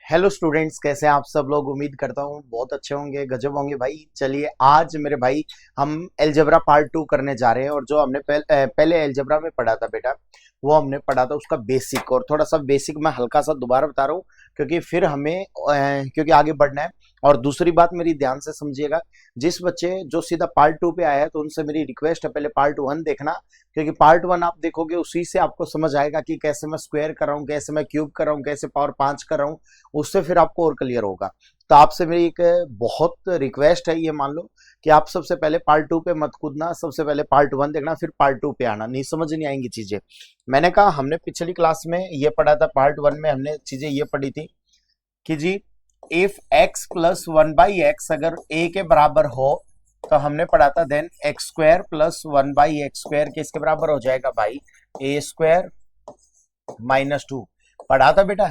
Hello students, कैसे हैं आप सब लोग। उम्मीद करता हूँ बहुत अच्छे होंगे, गजब होंगे भाई। चलिए आज मेरे भाई हम एलजेब्रा पार्ट 2 करने जा रहे हैं। और जो हमने पहले एलजेब्रा में पढ़ा था बेटा, वो हमने पढ़ा था उसका बेसिक। और थोड़ा सा बेसिक मैं हल्का सा दोबारा बता रहा हूँ क्योंकि फिर हमें क्योंकि आगे बढ़ना है। और दूसरी बात मेरी ध्यान से समझिएगा, जिस बच्चे जो सीधा पार्ट 2 पे आया है तो उनसे मेरी रिक्वेस्ट है पहले पार्ट 1 देखना, क्योंकि पार्ट 1 आप देखोगे उसी से आपको समझ आएगा कि कैसे मैं स्क्वायर कर रहा हूँ, कैसे मैं क्यूब कर रहा हूँ, कैसे पावर 5 कर रहा हूँ। उससे फिर आपको और क्लियर होगा। तो आपसे मेरी एक बहुत रिक्वेस्ट है, ये मान लो कि आप सबसे पहले पार्ट 2 पे मत कूदना, सबसे पहले पार्ट 1 देखना, फिर पार्ट 2 पे आना। नहीं समझ नहीं आएंगी चीजें। मैंने कहा हमने पिछली क्लास में ये पढ़ा था, पार्ट 1 में हमने चीजें ये पढ़ी थी कि जी इफ x प्लस 1/x अगर a के बराबर हो तो हमने पढ़ा था then x square plus 1/x² किसके बराबर हो जाएगा भाई, a² - 2 पढ़ा था बेटा।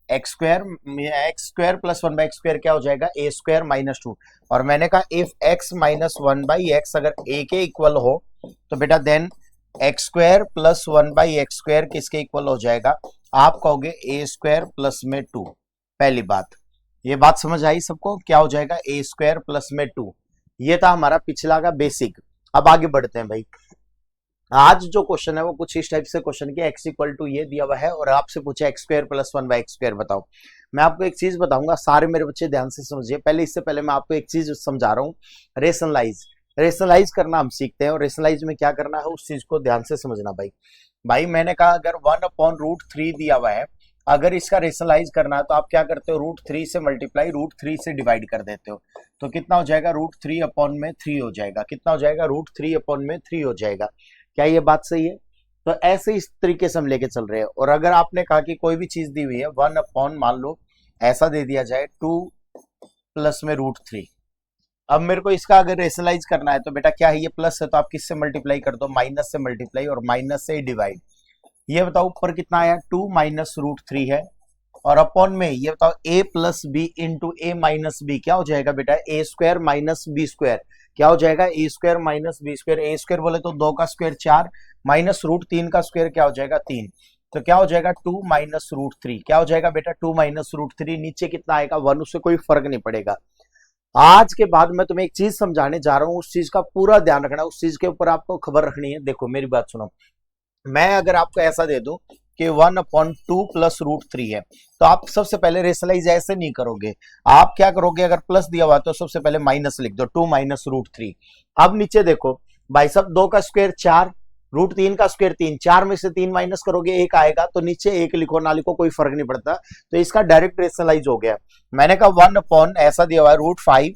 एक्स स्क्वायर प्लस 1/x² क्या हो जाएगा, a² - 2। और मैंने कहा इफ x माइनस 1/x अगर a के इक्वल हो तो बेटा देन x² प्लस 1/x² किसके इक्वल हो जाएगा, आप कहोगे a² प्लस में 2। पहली बात, ये बात समझ आई सबको, क्या हो जाएगा a² प्लस में 2। ये था हमारा पिछला का बेसिक। अब आगे बढ़ते हैं भाई। आज जो क्वेश्चन है वो कुछ इस टाइप से क्वेश्चन की x इक्वल टू ये दिया हुआ है और आपसे पूछा x² प्लस 1/x² बताओ। मैं आपको एक चीज बताऊंगा, सारे मेरे बच्चे ध्यान से समझिए। पहले इससे पहले मैं आपको एक चीज समझा रहा हूँ, रेशनलाइज। रेशनलाइज करना हम सीखते हैं और रेशनलाइज में क्या करना है उस चीज को ध्यान से समझना भाई। भाई मैंने कहा अगर 1/√3 दिया हुआ है, अगर इसका रेशनलाइज करना है तो आप क्या करते हो, √3 से मल्टीप्लाई √3 से डिवाइड कर देते हो। तो कितना हो जाएगा, √3/3 हो जाएगा। कितना हो जाएगा, √3/3 हो जाएगा। क्या ये बात सही है? तो ऐसे इस तरीके से हम लेके चल रहे हैं। और अगर आपने कहा कि कोई भी चीज दी हुई है 1 मान लो ऐसा दे दिया जाए 2 प्लस में √3। अब मेरे को इसका अगर रेशनलाइज करना है तो बेटा क्या है, ये प्लस है तो आप किससे मल्टीप्लाई कर दो, माइनस से मल्टीप्लाई और माइनस से डिवाइड। ये बताओ ऊपर कितना आया, 2 माइनस √3 है। और अपॉन में ये बताओ a plus B into a minus B क्या हो जाएगा बेटा, a² माइनस b²। क्या हो जाएगा, a² माइनस b²। a² बोले तो 2 का स्क्वायर 4 माइनस √3 का स्क्वायर क्या हो जाएगा 3। तो क्या हो जाएगा 2 माइनस √3। क्या हो जाएगा बेटा 2 माइनस √3। नीचे कितना आएगा 1, उससे कोई फर्क नहीं पड़ेगा। आज के बाद मैं तुम्हें एक चीज समझाने जा रहा हूं, उस चीज का पूरा ध्यान रखना, उस चीज के ऊपर आपको खबर रखनी है। देखो मेरी बात सुनो, मैं अगर आपको ऐसा दे दूं कि 1/2 प्लस √3 है तो आप सबसे पहले रेशनलाइज ऐसे नहीं करोगे। आप क्या करोगे, अगर प्लस दिया हुआ तो सबसे पहले माइनस लिख दो, 2 माइनस √3। अब नीचे देखो भाई साहब, 2 का स्क्वायर 4, √3 का स्क्वायर 3, 4 में से 3 माइनस करोगे 1 आएगा। तो नीचे 1 लिखो ना लिखो कोई फर्क नहीं पड़ता। तो इसका डायरेक्ट रेशनलाइज हो गया। मैंने कहा 1 ऐसा दिया हुआ है √5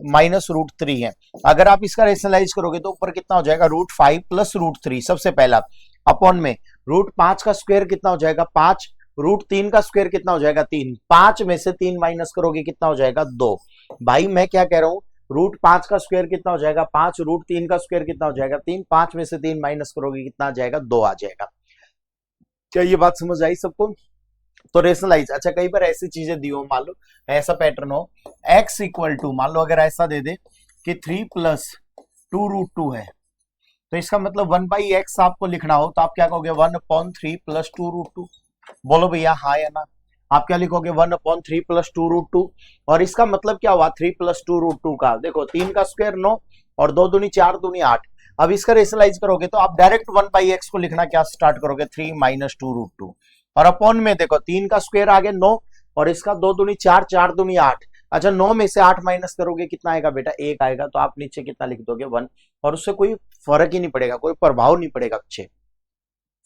माइनस √3 है। अगर आप इसका रेशनलाइज करोगे तो ऊपर कितना हो जाएगा, √5 प्लस √3 सबसे पहला, अपॉन में √5 का स्क्वायर कितना हो जाएगा 5, √3 का स्क्वायर कितना हो जाएगा 3, 5 में से 3 माइनस करोगे कितना हो जाएगा 2। भाई मैं क्या कह रहा हूं, √5 का स्क्वायर कितना हो जाएगा 5, √3 का स्क्वायर कितना हो जाएगा 3, 5 में से 3 माइनस करोगे कितना आ जाएगा 2 आ जाएगा। क्या ये बात समझ आई सबको? तो रेशनलाइज, अच्छा कई बार ऐसी चीजें दी हो, मान लो ऐसा पैटर्न हो, x इक्वल टू मान लो अगर ऐसा दे दे कि 3 प्लस 2√2 है, तो इसका मतलब 1/x आपको लिखना हो तो आप क्या कहोगे 1/3 प्लस 2√2। बोलो भैया हाँ या ना। आप क्या लिखोगे 1/3 प्लस 2√2। और इसका मतलब क्या हुआ 3 प्लस 2√2 का, देखो 3 का स्क्वायर 9 और 2 दूनी 4 दूनी 8। अब इसका रेशनलाइज करोगे तो आप डायरेक्ट 1/x को लिखना क्या स्टार्ट करोगे, 3 माइनस 2√2। और अपॉन में देखो 3 का स्क्वायर आगे 9 और इसका 2 दूनी 4, 4 दूनी 8। अच्छा 9 में से 8 माइनस करोगे कितना आएगा बेटा 1 आएगा। तो आप नीचे कितना लिख दोगे 1, और उससे कोई फर्क ही नहीं पड़ेगा, कोई प्रभाव नहीं पड़ेगा अच्छे।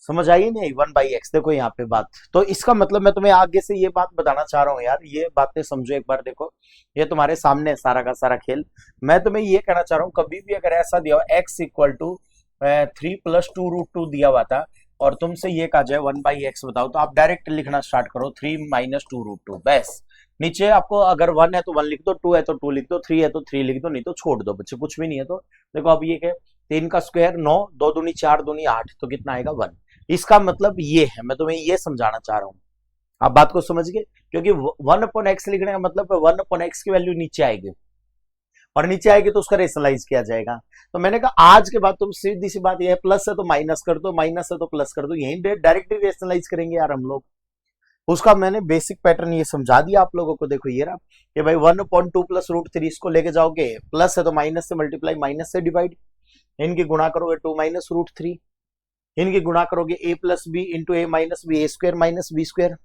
समझ आई नहीं 1/x। देखो यहाँ पे बात, तो इसका मतलब मैं तुम्हें आगे से ये बात बताना चाह रहा हूँ यार, ये बातें समझो एक बार। देखो ये तुम्हारे सामने है सारा का सारा खेल। मैं तुम्हें ये कहना चाह रहा हूँ, कभी भी अगर ऐसा दिया हो x इक्वल टू 3 प्लस 2√2 दिया हुआ था और तुमसे ये कहा जाए 1/x बताओ, तो आप डायरेक्ट लिखना स्टार्ट करो 3 माइनस 2√2 बस। नीचे आपको अगर 1 है तो 1 लिख दो, 2 है तो 2 लिख दो, 3 है तो 3 लिख दो, नहीं तो छोड़ दो बच्चे, कुछ भी नहीं है तो। देखो अब ये क्या, 3 का स्क्वायर 9, 2 दूनी 4 दूनी 8, तो कितना आएगा 1। इसका मतलब ये है, मैं तुम्हें ये समझाना चाह रहा हूं। आप बात को समझ गए, क्योंकि 1/x लिखने का मतलब 1/x की वैल्यू नीचे आएगी और नीचे आएगी तो उसका रेशनलाइज किया जाएगा। तो मैंने कहा आज के बाद तुम सीधी सी बात यह है, प्लस है तो माइनस कर दो, माइनस है तो प्लस कर दो, यही डायरेक्टली रेशनलाइज करेंगे यार हम लोग। उसका मैंने बेसिक पैटर्न ये समझा दिया आप लोगों को। देखो ये रहा कि भाई 1/2 प्लस रूट थ्री, इसको लेके जाओगे प्लस है तो माइनस से मल्टीप्लाई, माइनस से डिवाइड, इनकी गुणा करोगे 2 माइनस रूट थ्री, इनकी गुणा करोगे a plus B into A minus B, A square minus B square,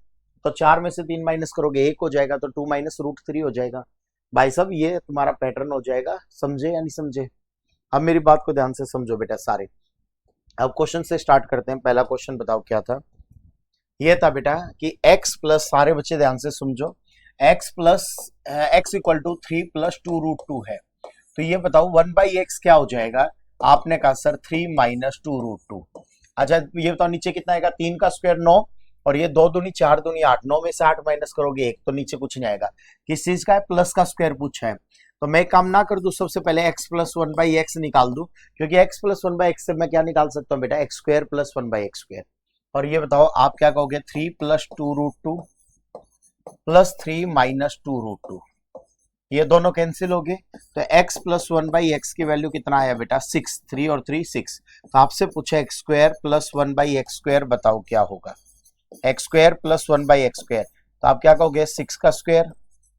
तो 4 में से 3 माइनस करोगे 1 हो जाएगा, तो 2 माइनस रूट थ्री हो जाएगा। भाई साहब ये तुम्हारा पैटर्न हो जाएगा, समझे या नहीं समझे? अब मेरी बात को ध्यान से समझो बेटा सारे। अब क्वेश्चन से स्टार्ट करते हैं। पहला क्वेश्चन बताओ क्या था? ये था बेटा कि x प्लस, सारे बच्चे ध्यान से समझो, x plus x equal to 3 plus 2 root 2 है, तो ये बताओ 1/x क्या हो जाएगा? आपने कहा सर 3 माइनस 2 रूट 2। अच्छा ये बताओ नीचे कितना आएगा? 3 का स्क्वायर 9 और ये 2 दूनी 4 दूनी 8, 9 में से 8 माइनस करोगे 1, तो नीचे कुछ नहीं आएगा। किस चीज का है? प्लस का स्क्वायर पूछा है, तो मैं काम ना कर दूं, सबसे पहले x प्लस 1/x निकाल दूं, क्योंकि x प्लस 1/x से मैं क्या निकाल सकता हूं बेटा? x square plus 1/x square. और ये बताओ आप क्या कहोगे? 3 plus 2 root 2 plus 3 minus 2 root 2, ये दोनों कैंसिल हो गए, तो x प्लस 1/x की वैल्यू कितना आया बेटा? 6, 3 और 3 6। तो आपसे पूछा x square plus 1/x square, बताओ क्या होगा? x square plus 1/x square, तो आप क्या कहोगे? 6 का स्क्वायर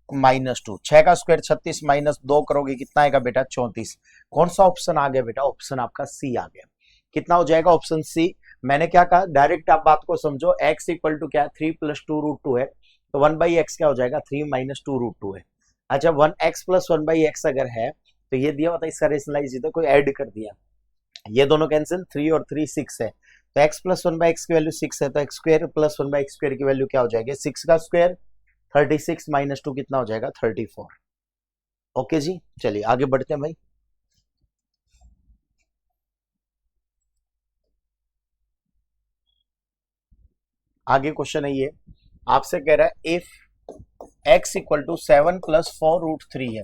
माइनस 2, 6 का स्क्वायर 36 माइनस 2 करोगे कितना आएगा बेटा? 34। कौन सा ऑप्शन आ गया बेटा? ऑप्शन आपका सी आ गया। कितना हो जाएगा? Option C. मैंने क्या कहा? डायरेक्ट आप बात को समझो, x इक्वल टू क्या है? 3 प्लस 2 रूट 2 है, तो 1/x क्या हो जाएगा? 3 माइनस 2 रूट 2 है। अच्छा 1x प्लस 1/x अगर है तो ये दिया हुआ था, इसका रेशनलाइज तो कोई ऐड कर दिया, ये दोनों कैंसिल, 3 और 3 6 है, तो x प्लस 1/x की वैल्यू 6 है, तो x square plus 1/x square की वैल्यू क्या हो जाएगी? 6 का स्क्वायर 36 माइनस 2 कितना हो जाएगा? 34। ओके जी, चलिए आगे बढ़ते हैं भाई। आगे क्वेश्चन है ये, आपसे कह रहा है if x equal to 7 plus 4 root 3 है,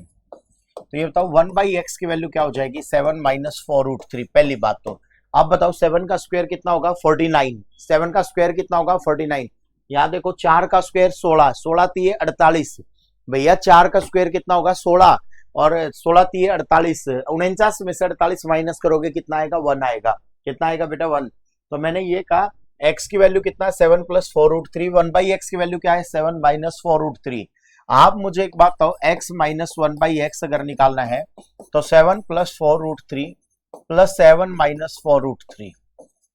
तो ये बताओ 1/x की वैल्यू क्या हो जाएगी? 7 माइनस 4 रूट 3। पहली बात तो अब बताओ 7 का स्क्वायर कितना होगा? 49। 7 का स्क्वायर कितना होगा? 49। यहाँ देखो 4 का स्क्वायर 16, 16 तीय 48, भैया 4 का स्क्वायर कितना होगा? 16, और 16 तीय 48, 49 में से 48 माइनस करोगे कितना आएगा? 1 आएगा। कितना आएगा बेटा? 1। तो मैंने ये कहा x की वैल्यू कितना है? 7 प्लस 4 रूट 3। 1/x की वैल्यू क्या है? 7 माइनस 4 रूट 3। आप मुझे एक बात बताओ, x माइनस 1/x अगर निकालना है तो 7 plus 4 root 3 plus 7 minus 4 root 3,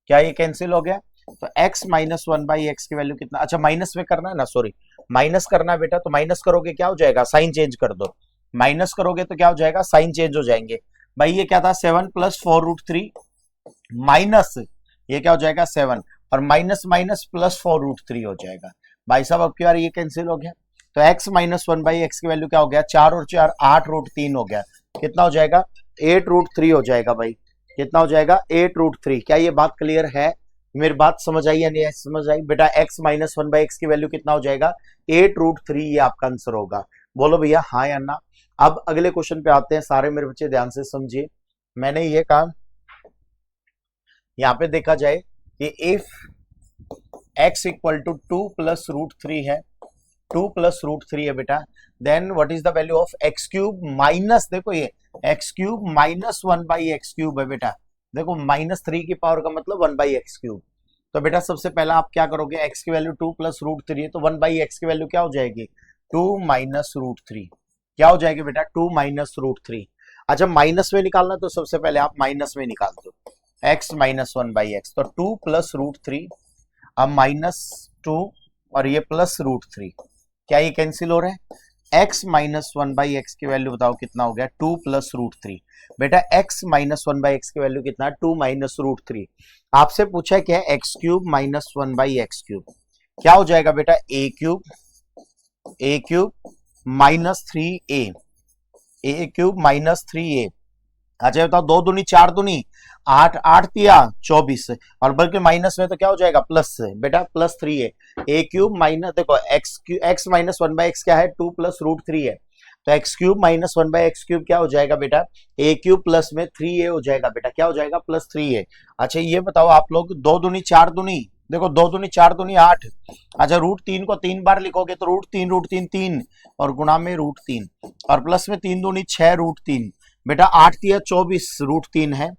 क्या ये कैंसिल हो गया? तो x माइनस 1/x की वैल्यू कितना? अच्छा माइनस में करना है ना, सॉरी माइनस करना है बेटा, तो माइनस करोगे क्या हो जाएगा? साइन चेंज कर दो, माइनस करोगे तो क्या हो जाएगा? साइन चेंज हो जाएंगे। भाई ये क्या था? 7 प्लस 4 रूट 3 माइनस ये क्या हो जाएगा? 7, और माइनस माइनस प्लस 4 रूट 3 हो जाएगा। भाई साहब अब क्या ये कैंसिल हो गया, तो x माइनस 1/x की वैल्यू क्या हो गया? 4 और 4 8 रूट 3 हो गया, कितना हो जाएगा? 8 रूट 3 हो जाएगा। भाई कितना हो जाएगा? 8 रूट 3। क्या ये बात क्लियर है? मेरी बात समझ आई या नहीं समझ आई? बेटा x माइनस 1/x की वैल्यू कितना हो जाएगा? 8 रूट 3, ये आपका आंसर होगा। बोलो भैया हाँ या ना। अब अगले क्वेश्चन पे आते हैं, सारे मेरे बच्चे ध्यान से समझिए। मैंने ये कहा यहाँ पे देखा जाए कि if x equal to 2 plus root 3 है, 2 प्लस रूट 3 है बेटा, then what is the value of x cube minus, देखो ये x cube minus 1/x cube है बेटा, देखो माइनस 3 की पावर का मतलब 1/x क्यूब। तो बेटा सबसे पहला आप क्या करोगे? x की वैल्यू 2 प्लस रूट 3 है, तो 1/x की वैल्यू क्या हो जाएगी? 2 माइनस रूट 3। क्या हो जाएगी बेटा? 2 माइनस रूट 3। अच्छा माइनस में निकालना तो सबसे पहले आप माइनस में निकाल दो, x माइनस 1/x, तो 2 प्लस रूट 3, अब माइनस 2 और ये प्लस रूट 3, क्या ये कैंसिल हो रहा है? x माइनस 1/x की वैल्यू बताओ कितना हो गया? 2 प्लस रूट 3। बेटा x माइनस 1/x की वैल्यू कितना है? 2 माइनस रूट 3। आपसे पूछा है क्या है? x cube minus 1/x cube, क्या हो जाएगा बेटा? a cube minus 3a, a cube minus 3a। अच्छा बताओ 2 दूनी 4 दूनी 8, 8 तिया 24, और बल्कि माइनस में तो क्या हो जाएगा? प्लस से बेटा, प्लस 3 है। a क्यूब माइनस, देखो x माइनस 1/x क्या है? 2 प्लस रूट 3 है, तो x cube minus 1/x cube क्या हो जाएगा बेटा? a क्यूब प्लस में 3a हो जाएगा बेटा, क्या हो जाएगा? Plus 3a। अच्छा ये बताओ आप लोग 2 दूनी 4 दूनी, देखो 2 दूनी 4 दूनी 8, अच्छा रूट 3 को 3 बार लिखोगे तो रूट 3 3 और गुणा में रूट 3, और प्लस में 3 दूनी 6 रूट 3, बेटा 8 तिया 24 रूट 3 है,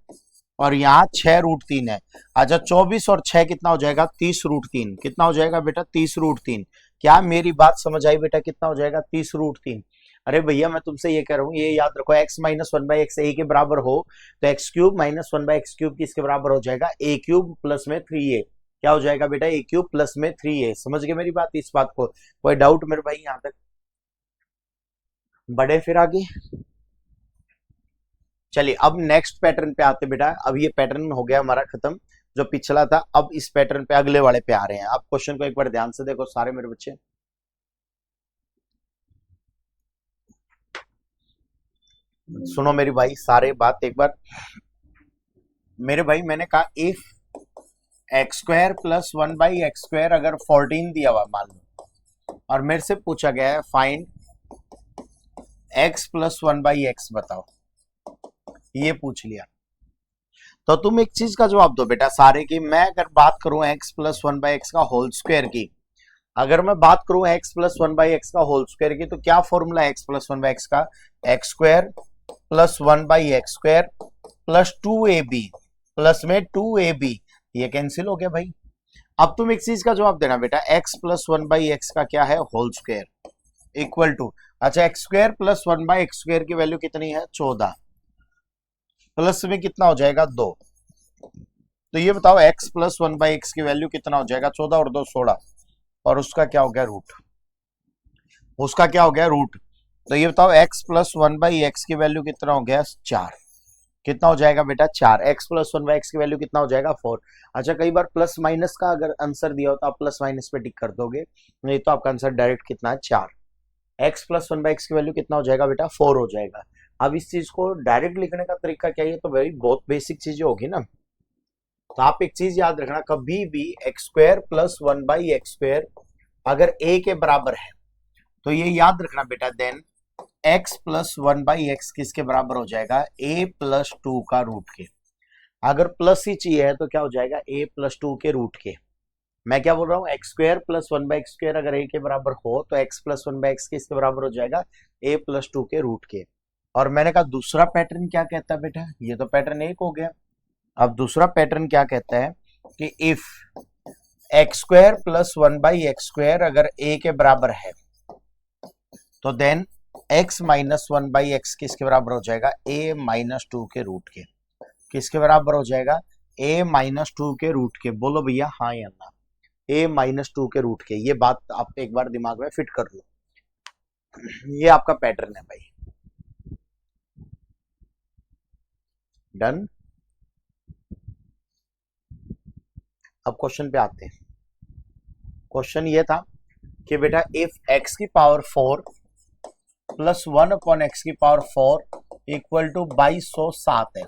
और यहाँ 6√3 है। अच्छा 24 और 6 कितना हो जाएगा 30√3। कितना हो जाएगा बेटा 30√3। क्या मेरी बात समझ आई बेटा? कितना हो जाएगा 30√3। अरे भैया मैं तुमसे ये कह रहा हूँ, ये याद रखो x-1/x a के बराबर हो तो x³ - 1/x³ किसके बराबर हो जाएगा a³ प्लस में 3a। क्या हो जाएगा बेटा a³ प्लस में 3a। समझ गए मेरी बात? इस बात को कोई डाउट मेरे भाई यहाँ तक? बढ़े फिर आगे। चलिए अब नेक्स्ट पैटर्न पे आते बेटा। अब ये पैटर्न हो गया हमारा खत्म जो पिछला था। अब इस पैटर्न पे अगले वाले पे आ रहे हैं। आप क्वेश्चन को एक बार ध्यान से देखो सारे मेरे बच्चे। सुनो मेरी भाई सारे बात एक बार। मेरे भाई मैंने कहा इफ x² + 1/x² अगर 14 दिया हुआ मान लो और मेरे से पूछा गया है फाइंड x + 1/x बताओ, ये पूछ लिया तो तुम एक चीज का जवाब दो बेटा सारे की। मैं अगर बात करूं x + 1/x का होल स्क्वायर की, अगर मैं बात करूं x + 1/x का होल स्क्वायर की, तो क्या फॉर्मूला x + 1/x का? x² + 1/x² + 2ab प्लस में 2ab। ये कैंसिल हो गया भाई। अब तुम एक चीज का जवाब देना बेटा, x + 1/x का क्या है होल स्क्वायर इक्वल टू, अच्छा x² + 1/x² की वैल्यू कितनी है 14 प्लस में कितना हो जाएगा 2। तो ये बताओ x + 1/x की वैल्यू कितना हो जाएगा 14 और 2 16 और उसका क्या हो गया रूट। उसका क्या हो गया रूट। तो ये बताओ x + 1/x की वैल्यू कितना हो गया 4। कितना हो जाएगा बेटा 4। x + 1/x की वैल्यू कितना हो जाएगा 4। अच्छा कई बार प्लस माइनस का अगर आंसर दिया हो तो आप प्लस माइनस पे टिक कर दोगे, नहीं तो आपका आंसर डायरेक्ट कितना है 4। x + 1/x की वैल्यू कितना हो जाएगा बेटा 4 हो जाएगा। अब इस चीज को डायरेक्ट लिखने का तरीका क्या है? तो भाई बहुत बेसिक चीजें होगी ना। तो आप एक चीज याद रखना, कभी भी x² + 1/x² अगर a के बराबर है तो ये याद रखना बेटा देन x + 1/x किसके बराबर हो जाएगा a + 2 का रूट के। अगर प्लस ही चाहिए है तो क्या हो जाएगा a + 2 के रूट के। मैं क्या बोल रहा हूँ x² + 1/x² अगर a के बराबर हो तो x + 1/x किसके बराबर हो जाएगा a + 2 के रूट के। और मैंने कहा दूसरा पैटर्न क्या कहता है बेटा, ये तो पैटर्न एक हो गया। अब दूसरा पैटर्न क्या कहता है कि इफ x² + 1/x² अगर a के बराबर है तो देन x - 1/x किसके बराबर हो जाएगा a - 2 के रूट के। किसके बराबर हो जाएगा a - 2 के रूट के। बोलो भैया हाँ या ना। a - 2 के रूट के। ये बात आप एक बार दिमाग में फिट कर लो। ये आपका पैटर्न है भाई। डन। अब क्वेश्चन पे आते हैं। क्वेश्चन ये था कि बेटा इफ x की पावर 4 + 1/x⁴ इक्वल टू 2207 है।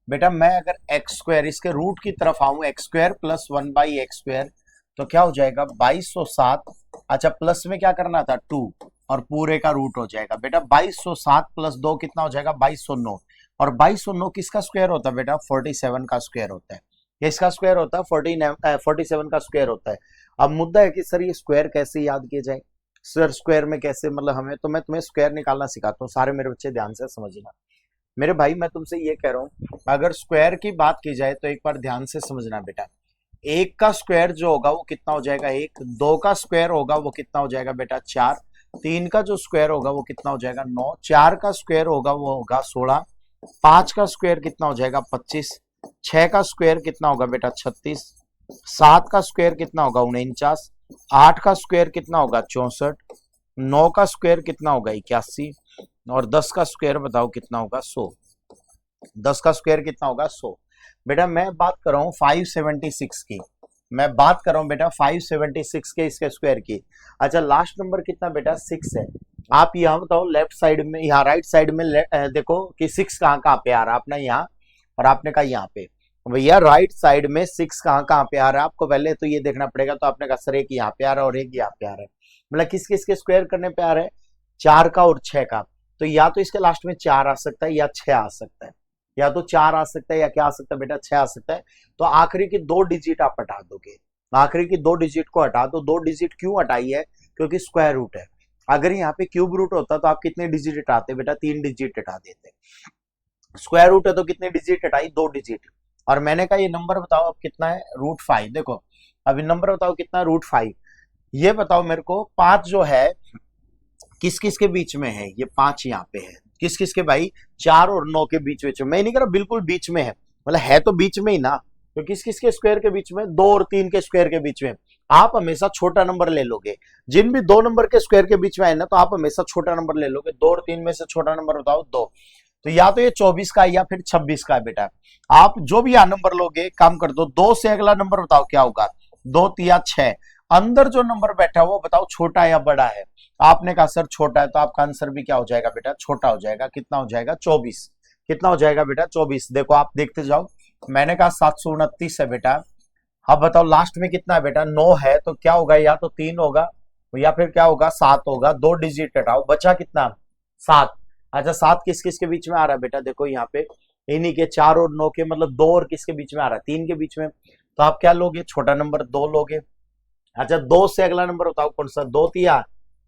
बेटा मैं अगर x² इसके रूट की तरफ आऊं x² + 1/x² तो क्या हो जाएगा 2207। अच्छा प्लस में क्या करना था 2 और पूरे का रूट हो जाएगा बेटा 2207 + 2 कितना हो जाएगा 2209। और 2209 किसका स्क्वायर होता है बेटा 47 का स्क्वायर होता है। किसका स्क्वायर होता है 47 का स्क्वायर होता है। अब मुद्दा है कि सर ये स्क्वायर कैसे याद किए जाए, सर स्क्वायर में कैसे मतलब हमें, तो मैं तुम्हें स्क्वायर निकालना सिखाता हूँ सारे मेरे बच्चे ध्यान से समझना। मेरे भाई मैं तुमसे ये कह रहा हूँ अगर स्क्वायर की बात की जाए तो एक बार ध्यान से समझना बेटा। एक का स्क्वायर जो होगा वो कितना हो जाएगा 1, 2 का स्क्वायर होगा वो कितना हो जाएगा बेटा 4, 3 का जो स्क्वायर होगा वो कितना हो जाएगा 9, 4 का स्क्वायर होगा वो होगा 16, 5 का स्क्वायर कितना हो जाएगा 25, 6 का स्क्वायर कितना होगा बेटा 36, 7 का स्क्वायर कितना होगा 49, 8 का स्क्वायर कितना होगा 64, 9 का स्क्वायर कितना होगा 81 और 10 का स्क्वायर बताओ कितना होगा 100। 10 का स्क्वायर कितना होगा 100। बेटा मैं बात कर रहा हूँ 576 की, मैं बात कर रहा हूँ बेटा 576 के इसके स्क्वायर की। अच्छा लास्ट नंबर कितना बेटा 6 है। आप यहाँ बताओ लेफ्ट साइड में, यहाँ राइट साइड में देखो कि 6 कहाँ कहाँ पे आ रहा है अपना यहाँ, और आपने कहा यहाँ पे। भैया राइट साइड में 6 कहाँ कहाँ पे आ रहा है आपको पहले तो ये देखना पड़ेगा। तो आपने कहा सर एक यहाँ पे आ रहा है और एक यहाँ पे आ रहा है, मतलब किस किस के स्क्वायर करने पे आ रहा है 4 का और 6 का। तो या तो इसके लास्ट में 4 आ सकता है या 6 आ सकता है, या तो 4 आ सकता है या क्या आ सकता है बेटा 6 आ सकता है। तो आखिरी की 2 डिजिट आप हटा दोगे, आखिरी की 2 डिजिट को हटा दो। 2 डिजिट क्यों हटाई है क्योंकि स्क्वायर रूट है। अगर यहाँ पे क्यूब रूट होता तो आप कितने डिजिट हटाते बेटा 3 डिजिट हटा देते। स्क्वायर रूट है तो कितने डिजिट हटाई 2 डिजिट। और मैंने कहा ये नंबर बताओ अब कितना है, √5। देखो अभी नंबर बताओ कितना है, √5। ये बताओ मेरे को, 5 जो है किस किस के बीच में है, ये 5 यहाँ पे है, किस किस के भाई, 4 और 9 के बीच में। मैं नहीं कह रहा बिल्कुल बीच में है, मतलब है तो बीच में ही ना, तो किस किस के स्क्वायर के बीच में, 2 और 3 के स्क्वायर के बीच में। आप हमेशा छोटा नंबर ले लोगे, जिन भी 2 नंबर के स्क्वायर के बीच में है ना, तो आप हमेशा छोटा नंबर ले लोगे। 2 और 3 में से छोटा नंबर बताओ, 2। तो या तो ये 24 का है या फिर 26 का है बेटा। आप जो भी यहाँ नंबर लोगे, काम कर दो, 2 से अगला नंबर बताओ क्या होगा, 2 तिया 6। अंदर जो नंबर बैठा है वो बताओ छोटा है या बड़ा है। आपने कहा सर छोटा है, तो आपका आंसर भी क्या हो जाएगा बेटा, छोटा हो जाएगा। कितना हो जाएगा, 24। कितना हो जाएगा बेटा, 24। देखो आप देखते जाओ, मैंने कहा 729 है बेटा। अब बताओ लास्ट में कितना है बेटा, 9 है, तो क्या होगा, या तो 3 होगा या फिर क्या होगा, 7 होगा। 2 डिजिट हटाओ, बचा कितना, 7। अच्छा 7 किस किस के बीच में आ रहा है बेटा, देखो यहाँ पे इन्हीं के 4 और 9 के, मतलब 2 और किसके बीच में आ रहा है, 3 के बीच में। तो आप क्या लोगे, छोटा नंबर 2 लोगे। अच्छा 2 से अगला नंबर बताओ कौन सा, 2 तिया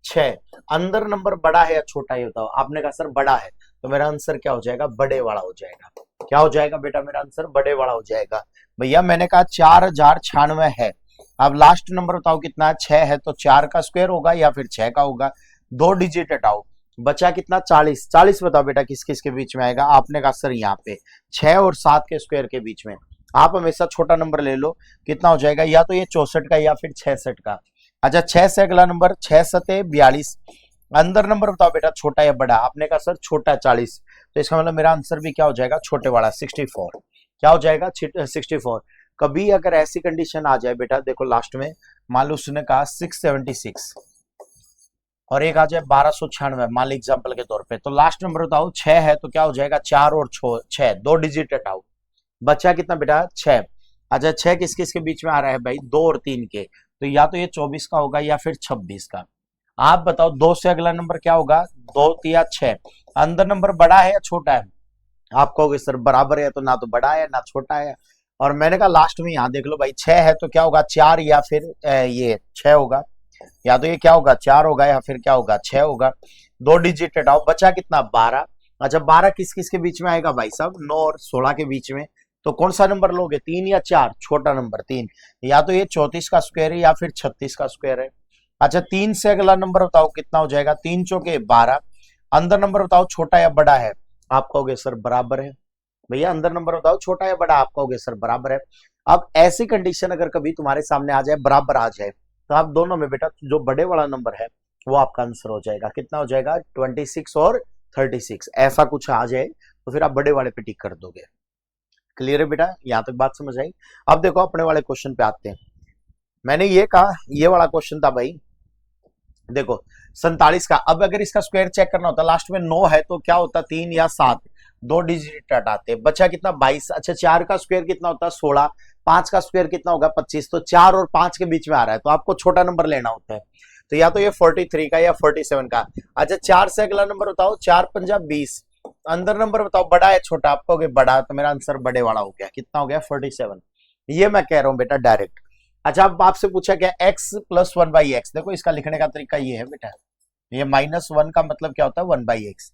6। अंदर नंबर बड़ा है या छोटा है बताओ। आपने कहा सर बड़ा है, तो मेरा आंसर क्या हो जाएगा, बड़े वाला हो जाएगा। क्या हो जाएगा बेटा, मेरा आंसर बड़े वाला हो जाएगा। भैया मैंने कहा 4096 है। अब लास्ट नंबर बताओ कितना है, 6 है, तो 4 का स्क्वायर होगा या फिर 6 का होगा। 2 डिजिट हटाओ, बचा कितना, 40। 40 बताओ बेटा किस किस के बीच में आएगा। आपने कहा सर यहाँ पे 6 और 7 के स्क्वायर के बीच में। आप हमेशा छोटा नंबर ले लो, कितना हो जाएगा, या तो ये 64 का या फिर 66 का। अच्छा 6 से अगला नंबर, 6 सते 42। अंदर नंबर बताओ बेटा छोटा या बड़ा। आपने कहा सर छोटा, 40। तो इसका मतलब मेरा आंसर भी क्या हो जाएगा, छोटे वाला, 64। क्या हो जाएगा, 64। कभी अगर ऐसी कंडीशन आ जाए बेटा, देखो लास्ट में मान लो उसने कहा 676 और एक आ जाए 1296, मान ली एग्जाम्पल के तौर पे, तो लास्ट नंबर बताओ 6 है, तो क्या हो जाएगा, 4 और 6, 2 डिजिट हटाओ, बचा कितना बेटा, 6। अच्छा 6 किस किस के बीच में आ रहा है भाई, 2 और 3 के, तो या तो ये 24 का होगा या फिर 26 का। आप बताओ 2 से अगला नंबर क्या होगा, 2 तिया 6। अंदर नंबर बड़ा है या छोटा है। आप कहोगे सर बराबर है, तो ना तो बड़ा है ना छोटा है। और मैंने कहा लास्ट में यहाँ देख लो भाई, 6 है तो क्या होगा, 4 या फिर ये 6 होगा। या तो ये क्या होगा, 4 होगा या फिर क्या होगा, 6 होगा। 2 डिजिट हटाओ, बचा कितना, 12। अच्छा 12 किस किस के बीच में आएगा भाई साहब, 9 और 16 के बीच में। तो कौन सा नंबर लोगे, 3 या 4, छोटा नंबर 3। या तो ये 34 का स्क्वायर है या फिर 36 का स्क्वायर है। अच्छा 3 से अगला नंबर बताओ कितना हो जाएगा, 3 चौके 12। अंदर नंबर बताओ छोटा या बड़ा है। आप कहोगे सर बराबर है। भैया अंदर नंबर बताओ छोटा या बड़ा, आप कहोगे सर बराबर है। अब ऐसी कंडीशन अगर कभी तुम्हारे सामने आ जाए, बराबर आ जाए, तो आप दोनों में बेटा जो बड़े वाला नंबर है वो आपका आंसर हो जाएगा। कितना हो जाएगा, 26 और 36, ऐसा कुछ आ जाए तो फिर आप बड़े वाले पे टिक कर दोगे। क्लियर है बेटा, यहां तक बात समझ आई। अब देखो अपने वाले क्वेश्चन पे आते हैं। मैंने ये कहा, ये वाला क्वेश्चन था भाई, देखो 47 का। अब अगर इसका स्क्वायर चेक करना होता, लास्ट में 9 है तो क्या होता, 3 या 7, 2 डिजिट हटाते, बचा कितना, 22। अच्छा 4 का स्क्वायर कितना होता है, 16। 5 का स्क्वायर कितना होगा, 25। तो 4 और 5 के बीच में आ रहा है, तो आपको छोटा नंबर लेना होता है। तो या तो ये 43 का या 47 का। अच्छा 4 से अगला नंबर बताओ, 4 पंजा 20। अंदर नंबर बताओ बड़ा है छोटा, आप कहोगे बड़ा, तो मेरा आंसर बड़े वाला हो गया। कितना हो गया, 47। ये मैं कह रहा हूं बेटा डायरेक्ट। अच्छा अब आपसे पूछा क्या, x प्लस 1/x। देखो इसका लिखने का तरीका ये है बेटा, ये -1 का मतलब क्या होता है, 1/x।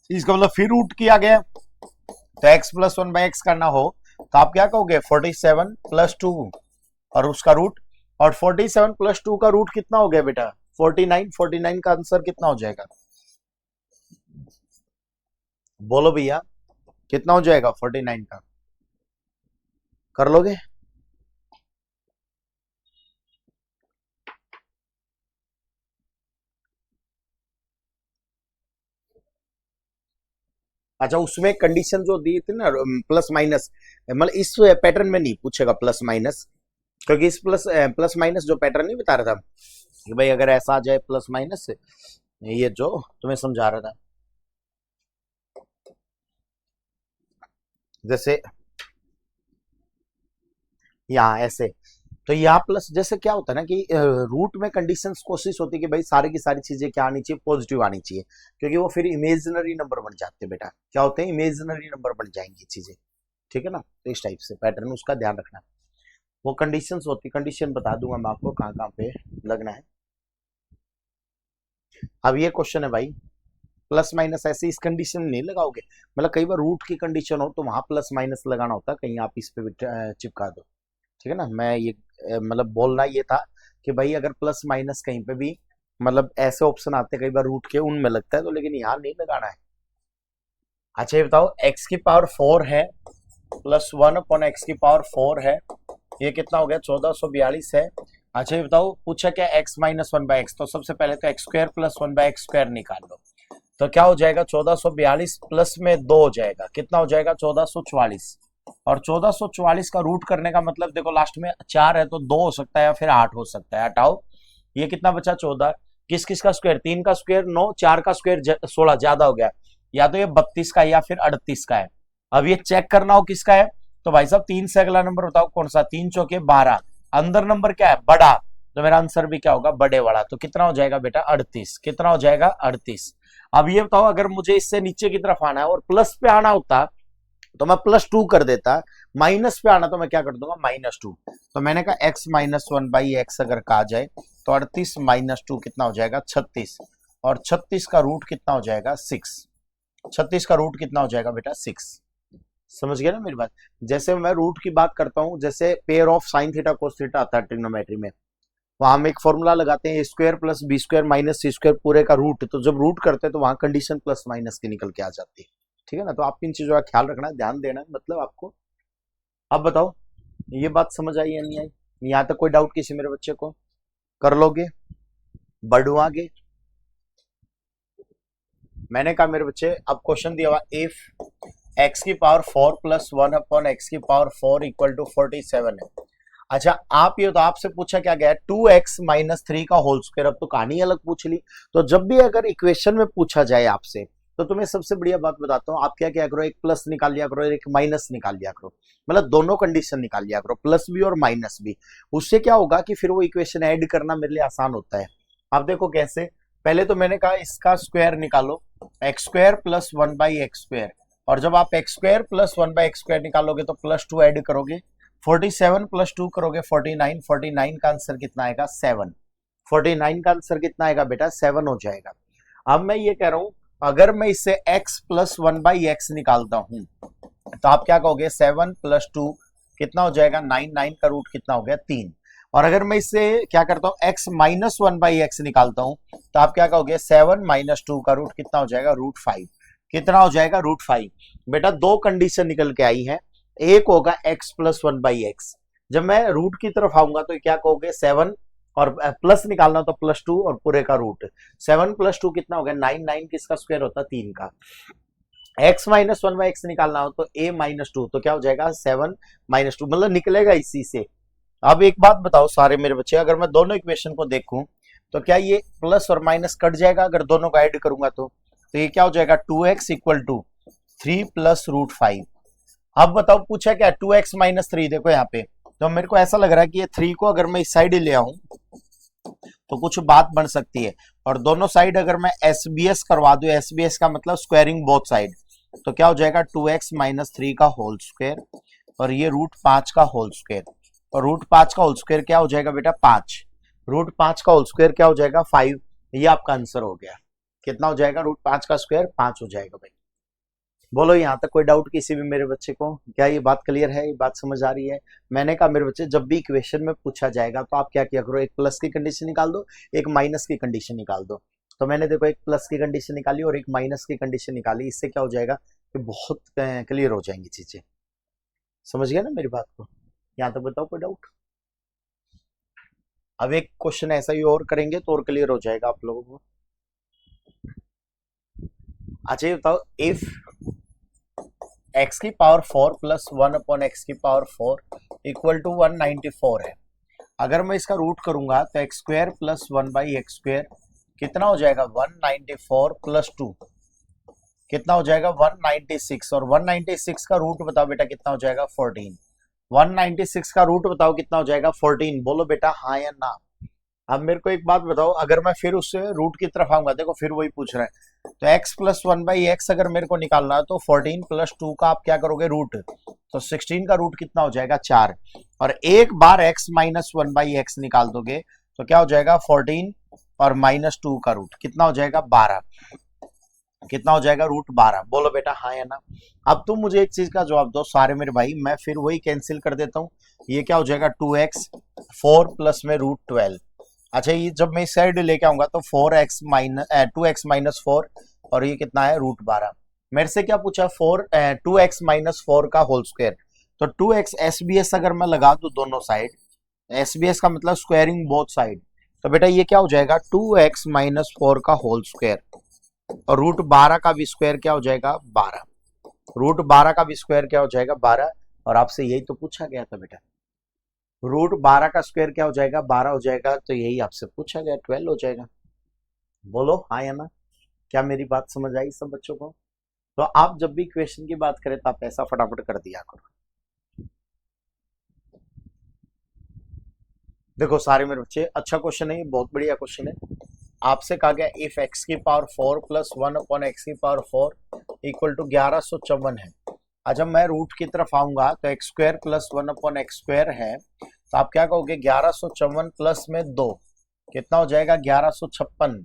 इसका मतलब फिर रूट किया गया, तो x प्लस 1/x करना हो तो आप क्या कहोगे, 47 प्लस 2 और उसका रूट। और 47 प्लस 2 का रूट कितना हो गया बेटा, 49। 49 का आंसर कितना हो जाएगा, बोलो भैया कितना हो जाएगा 49 का, कर लोगे। अच्छा उसमें कंडीशन जो दी थी ना, प्लस माइनस, मतलब इस पैटर्न में नहीं पूछेगा प्लस माइनस, क्योंकि इस प्लस माइनस जो पैटर्न नहीं बता रहा था कि भाई अगर ऐसा आ जाए प्लस माइनस से, ये जो तुम्हें समझा रहा था, जैसे यहाँ ऐसे, तो यहाँ प्लस, जैसे क्या होता है ना कि रूट में कंडीशंस कोशिश होती है कि भाई सारी की सारी चीजें क्या आनी चाहिए, पॉजिटिव आनी चाहिए, क्योंकि वो फिर इमेजिनरी नंबर बन जाते हैं बेटा। क्या होते हैं, इमेजिनरी नंबर बन जाएंगी चीजें, ठीक है ना। तो इस टाइप से पैटर्न, उसका ध्यान रखना। वो कंडीशंस होती, कंडीशन बता दूंगा मैं आपको कहाँ कहाँ पे लगना है। अब ये क्वेश्चन है भाई, प्लस माइनस ऐसे इस कंडीशन में नहीं लगाओगे, मतलब कई बार रूट की कंडीशन हो तो वहां प्लस माइनस लगाना होता है, कहीं आप इस पे भी चिपका दो, ठीक है ना। मैं ये मतलब बोलना ये था कि भाई अगर प्लस माइनस कहीं पे भी मतलब ऐसे ऑप्शन आते हैं कई बार रूट के, उनमें लगता है तो, लेकिन यहाँ नहीं लगाना है। अच्छा ये बताओ एक्स की पावर 4 है प्लस 1 अपॉन एक्स की पावर 4 है, ये कितना हो गया 1442 है। अच्छा ये बताओ पूछा क्या x minus one by x, तो सबसे पहले तो x square plus one by x square निकाल लो, तो क्या हो जाएगा 1442 प्लस में 2 हो जाएगा, कितना हो जाएगा 1444, और 1444 का रूट करने का मतलब देखो लास्ट में 4 है तो 2 हो सकता है या फिर 8 हो सकता है, हटाओ ये कितना बचा 14, किस किस का स्क्वायर 3 का स्क्वायर 9, 4 का स्क्वायर 16, ज्यादा हो गया, या तो ये 32 का है या फिर 38 का है। अब ये चेक करना हो किसका है, तो भाई साहब 3 से अगला नंबर बताओ कौन सा, 3 चौके 12, अंदर नंबर क्या है बड़ा, तो मेरा आंसर भी क्या होगा बड़े वाला, तो कितना हो जाएगा बेटा 38, कितना हो जाएगा 38। अब ये बताओ अगर मुझे इससे नीचे की तरफ आना है और प्लस पे आना होता तो मैं +2 कर देता, माइनस पे आना तो मैं क्या कर दूंगा -2, तो मैंने कहा x minus one by x अगर कहा जाए तो 38 -2 कितना हो जाएगा 36, और 36 का रूट कितना हो जाएगा 6, 36 का रूट कितना हो जाएगा बेटा 6, समझ गया ना मेरी बात। जैसे मैं रूट की बात करता हूं, जैसे pair of sine theta cos theta आता है ट्रिग्नोमेट्री में, वहां हम एक फॉर्मूला लगाते हैं a² plus b² minus c² पूरे का रूट, तो जब रूट करते हैं तो वहां कंडीशन प्लस माइनस की निकल के आ जाती है, ठीक है ना। तो आप इन चीजों का ख्याल रखना, ध्यान देना मतलब आपको। अब बताओ ये बात समझ आई या नहीं आई, यहां तक कोई डाउट किसी मेरे बच्चे को, कर लोगे, बढ़ू आगे। मैंने कहा मेरे बच्चे अब क्वेश्चन दिया हुआ इफ x की पावर 4 प्लस 1 अपॉन एक्स की पावर 4 इक्वल टू 47 है। अच्छा आप ये तो आपसे पूछा क्या गया 2x माइनस 3 का होल स्क्वायर, अब तो कहानी अलग पूछ ली। तो जब भी अगर इक्वेशन में पूछा जाए आपसे तो तुम्हें सबसे बढ़िया बात बताता हूँ, आप क्या क्या करो, एक प्लस निकाल लिया करो, एक माइनस निकाल लिया करो, मतलब दोनों कंडीशन निकाल लिया करो, प्लस भी और माइनस भी। उससे क्या होगा कि फिर वो इक्वेशन ऐड करना मेरे लिए आसान होता है। आप देखो कैसे, पहले तो मैंने कहा इसका स्क्वायर निकालो, x² प्लस 1 बाई x², और जब आप x² प्लस 1 बाई x² निकालोगे तो +2 ऐड करोगे, 47 प्लस 2 करोगे 49, 49 का आंसर कितना आएगा 7, 49 का आंसर कितना आएगा बेटा 7 हो जाएगा। अब मैं ये कह रहा हूं अगर मैं इससे x प्लस 1 बाई एक्स निकालता हूं तो आप क्या कहोगे 7 प्लस 2 कितना हो जाएगा 9, 9 का रूट कितना हो गया 3, और अगर मैं इससे क्या करता हूं x माइनस 1 बाई एक्स निकालता हूं तो आप क्या कहोगे 7 माइनस 2 का रूट कितना हो जाएगा √5, कितना हो जाएगा √5। बेटा दो कंडीशन निकल के आई है, एक होगा x प्लस 1 बाई एक्स, जब मैं रूट की तरफ आऊंगा तो क्या कहोगे 7, और प्लस निकालना तो +2 और पूरे का रूट, 7 प्लस 2 कितना हो गया 9, 9 किसका स्क्वायर होता है 3 का। x माइनस 1 बाई एक्स निकालना हो तो a माइनस 2, तो क्या हो जाएगा 7 माइनस 2, मतलब निकलेगा इसी से। अब एक बात बताओ सारे मेरे बच्चे, अगर मैं दोनों इक्वेशन को देखूं तो क्या ये प्लस और माइनस कट जाएगा अगर दोनों को ऐड करूंगा तो ये क्या हो जाएगा 2x इक्वल टू 3 प्लस √5। अब बताओ पूछा क्या 2x माइनस 3, देखो यहाँ पे तो मेरे को ऐसा लग रहा है कि ये 3 को अगर मैं इस साइड ही ले आऊं तो कुछ बात बन सकती है, और दोनों साइड अगर मैं SBS करवा दूं, SBS का मतलब स्क्वायरिंग बोथ साइड, तो क्या हो जाएगा 2x माइनस 3 का होल स्क्वायर, और ये √5 का होल स्क्वायर, और √5 का होल स्क्वायर क्या हो जाएगा बेटा 5, √5 का होल स्क्वायर क्या हो जाएगा 5, ये आपका आंसर हो गया। कितना हो जाएगा √5 का स्क्वायर 5 हो जाएगा भाई। बोलो यहाँ तक कोई डाउट किसी भी मेरे बच्चे को, क्या ये बात क्लियर है, ये बात समझ आ रही है। मैंने कहा मेरे बच्चे जब भी इक्वेशन में पूछा जाएगा तो आप क्या किया करो, एक प्लस की कंडीशन निकाल दो, एक माइनस की कंडीशन निकाल दो। तो मैंने देखो एक प्लस की कंडीशन निकाली और एक माइनस की कंडीशन निकाली, इससे क्या हो जाएगा कि बहुत क्लियर हो जाएंगी चीजें। समझ गया ना मेरी बात को, यहाँ तक बताओ कोई डाउट। अब एक क्वेश्चन ऐसा ही और करेंगे तो और क्लियर हो जाएगा आप लोगों को। अच्छा ये बताओ इफ x की पावर 4 प्लस 1 अपॉन एक्स की पावर 4 इक्वल टू 194 है, अगर मैं इसका रूट करूंगा तो x² प्लस 1 बाई x² कितना हो जाएगा 194 प्लस 2 कितना हो जाएगा 196, और 196 का रूट बताओ बेटा कितना हो जाएगा 14, 196 का रूट बताओ कितना हो जाएगा 14, बोलो बेटा हाँ या ना। अब मेरे को एक बात बताओ, अगर मैं फिर उससे रूट की तरफ आऊंगा, देखो फिर वही पूछ रहा है, तो x प्लस 1 बाई एक्स अगर मेरे को निकालना है तो 14 प्लस 2 का आप क्या करोगे रूट, तो 16 का रूट कितना हो जाएगा 4, और एक बार x माइनस 1 बाई एक्स निकाल दोगे तो क्या हो जाएगा 14 और -2 का रूट कितना हो जाएगा 12, कितना हो जाएगा √12। बोलो बेटा हाँ या ना। अब तुम मुझे एक चीज का जवाब दो सारे मेरे भाई, मैं फिर वही कैंसिल कर देता हूँ। ये क्या हो जाएगा 2x 4 प्लस में √12। अच्छा ये जब मैं इस साइड लेके आऊंगा तो 4x माइनस 2x-4 और ये कितना है √12। मेरे से क्या पूछा 2x-4 का होल स्क्वायर। तो 2x SBS अगर मैं लगा दूं दोनों साइड, SBS का मतलब स्क्वायरिंग बोथ साइड, तो बेटा ये क्या हो जाएगा 2x-4 का होल स्क्वायर और √12 का भी स्क्वायर क्या हो जाएगा 12। √12 का भी स्क्वायर क्या हो जाएगा 12। और आपसे यही तो पूछा गया था बेटा, √12 का स्क्वायर क्या हो जाएगा 12 हो जाएगा, तो यही आपसे पूछा गया 12 हो जाएगा। बोलो हाँ या ना। क्या मेरी बात समझ आई सब बच्चों को? तो आप जब भी क्वेश्चन की बात करें तो आप ऐसा फटाफट कर दिया करो। देखो सारे मेरे बच्चे, अच्छा क्वेश्चन है ये, बहुत बढ़िया क्वेश्चन है। आपसे कहा गया इफ x की पावर 4 प्लस 1/x की पावर 4 इक्वल टू 1154 है। आज जब मैं रूट की तरफ आऊंगा तो x² प्लस 1/x² है, तो आप क्या कहोगे 1154 प्लस में 2 कितना हो जाएगा 1156।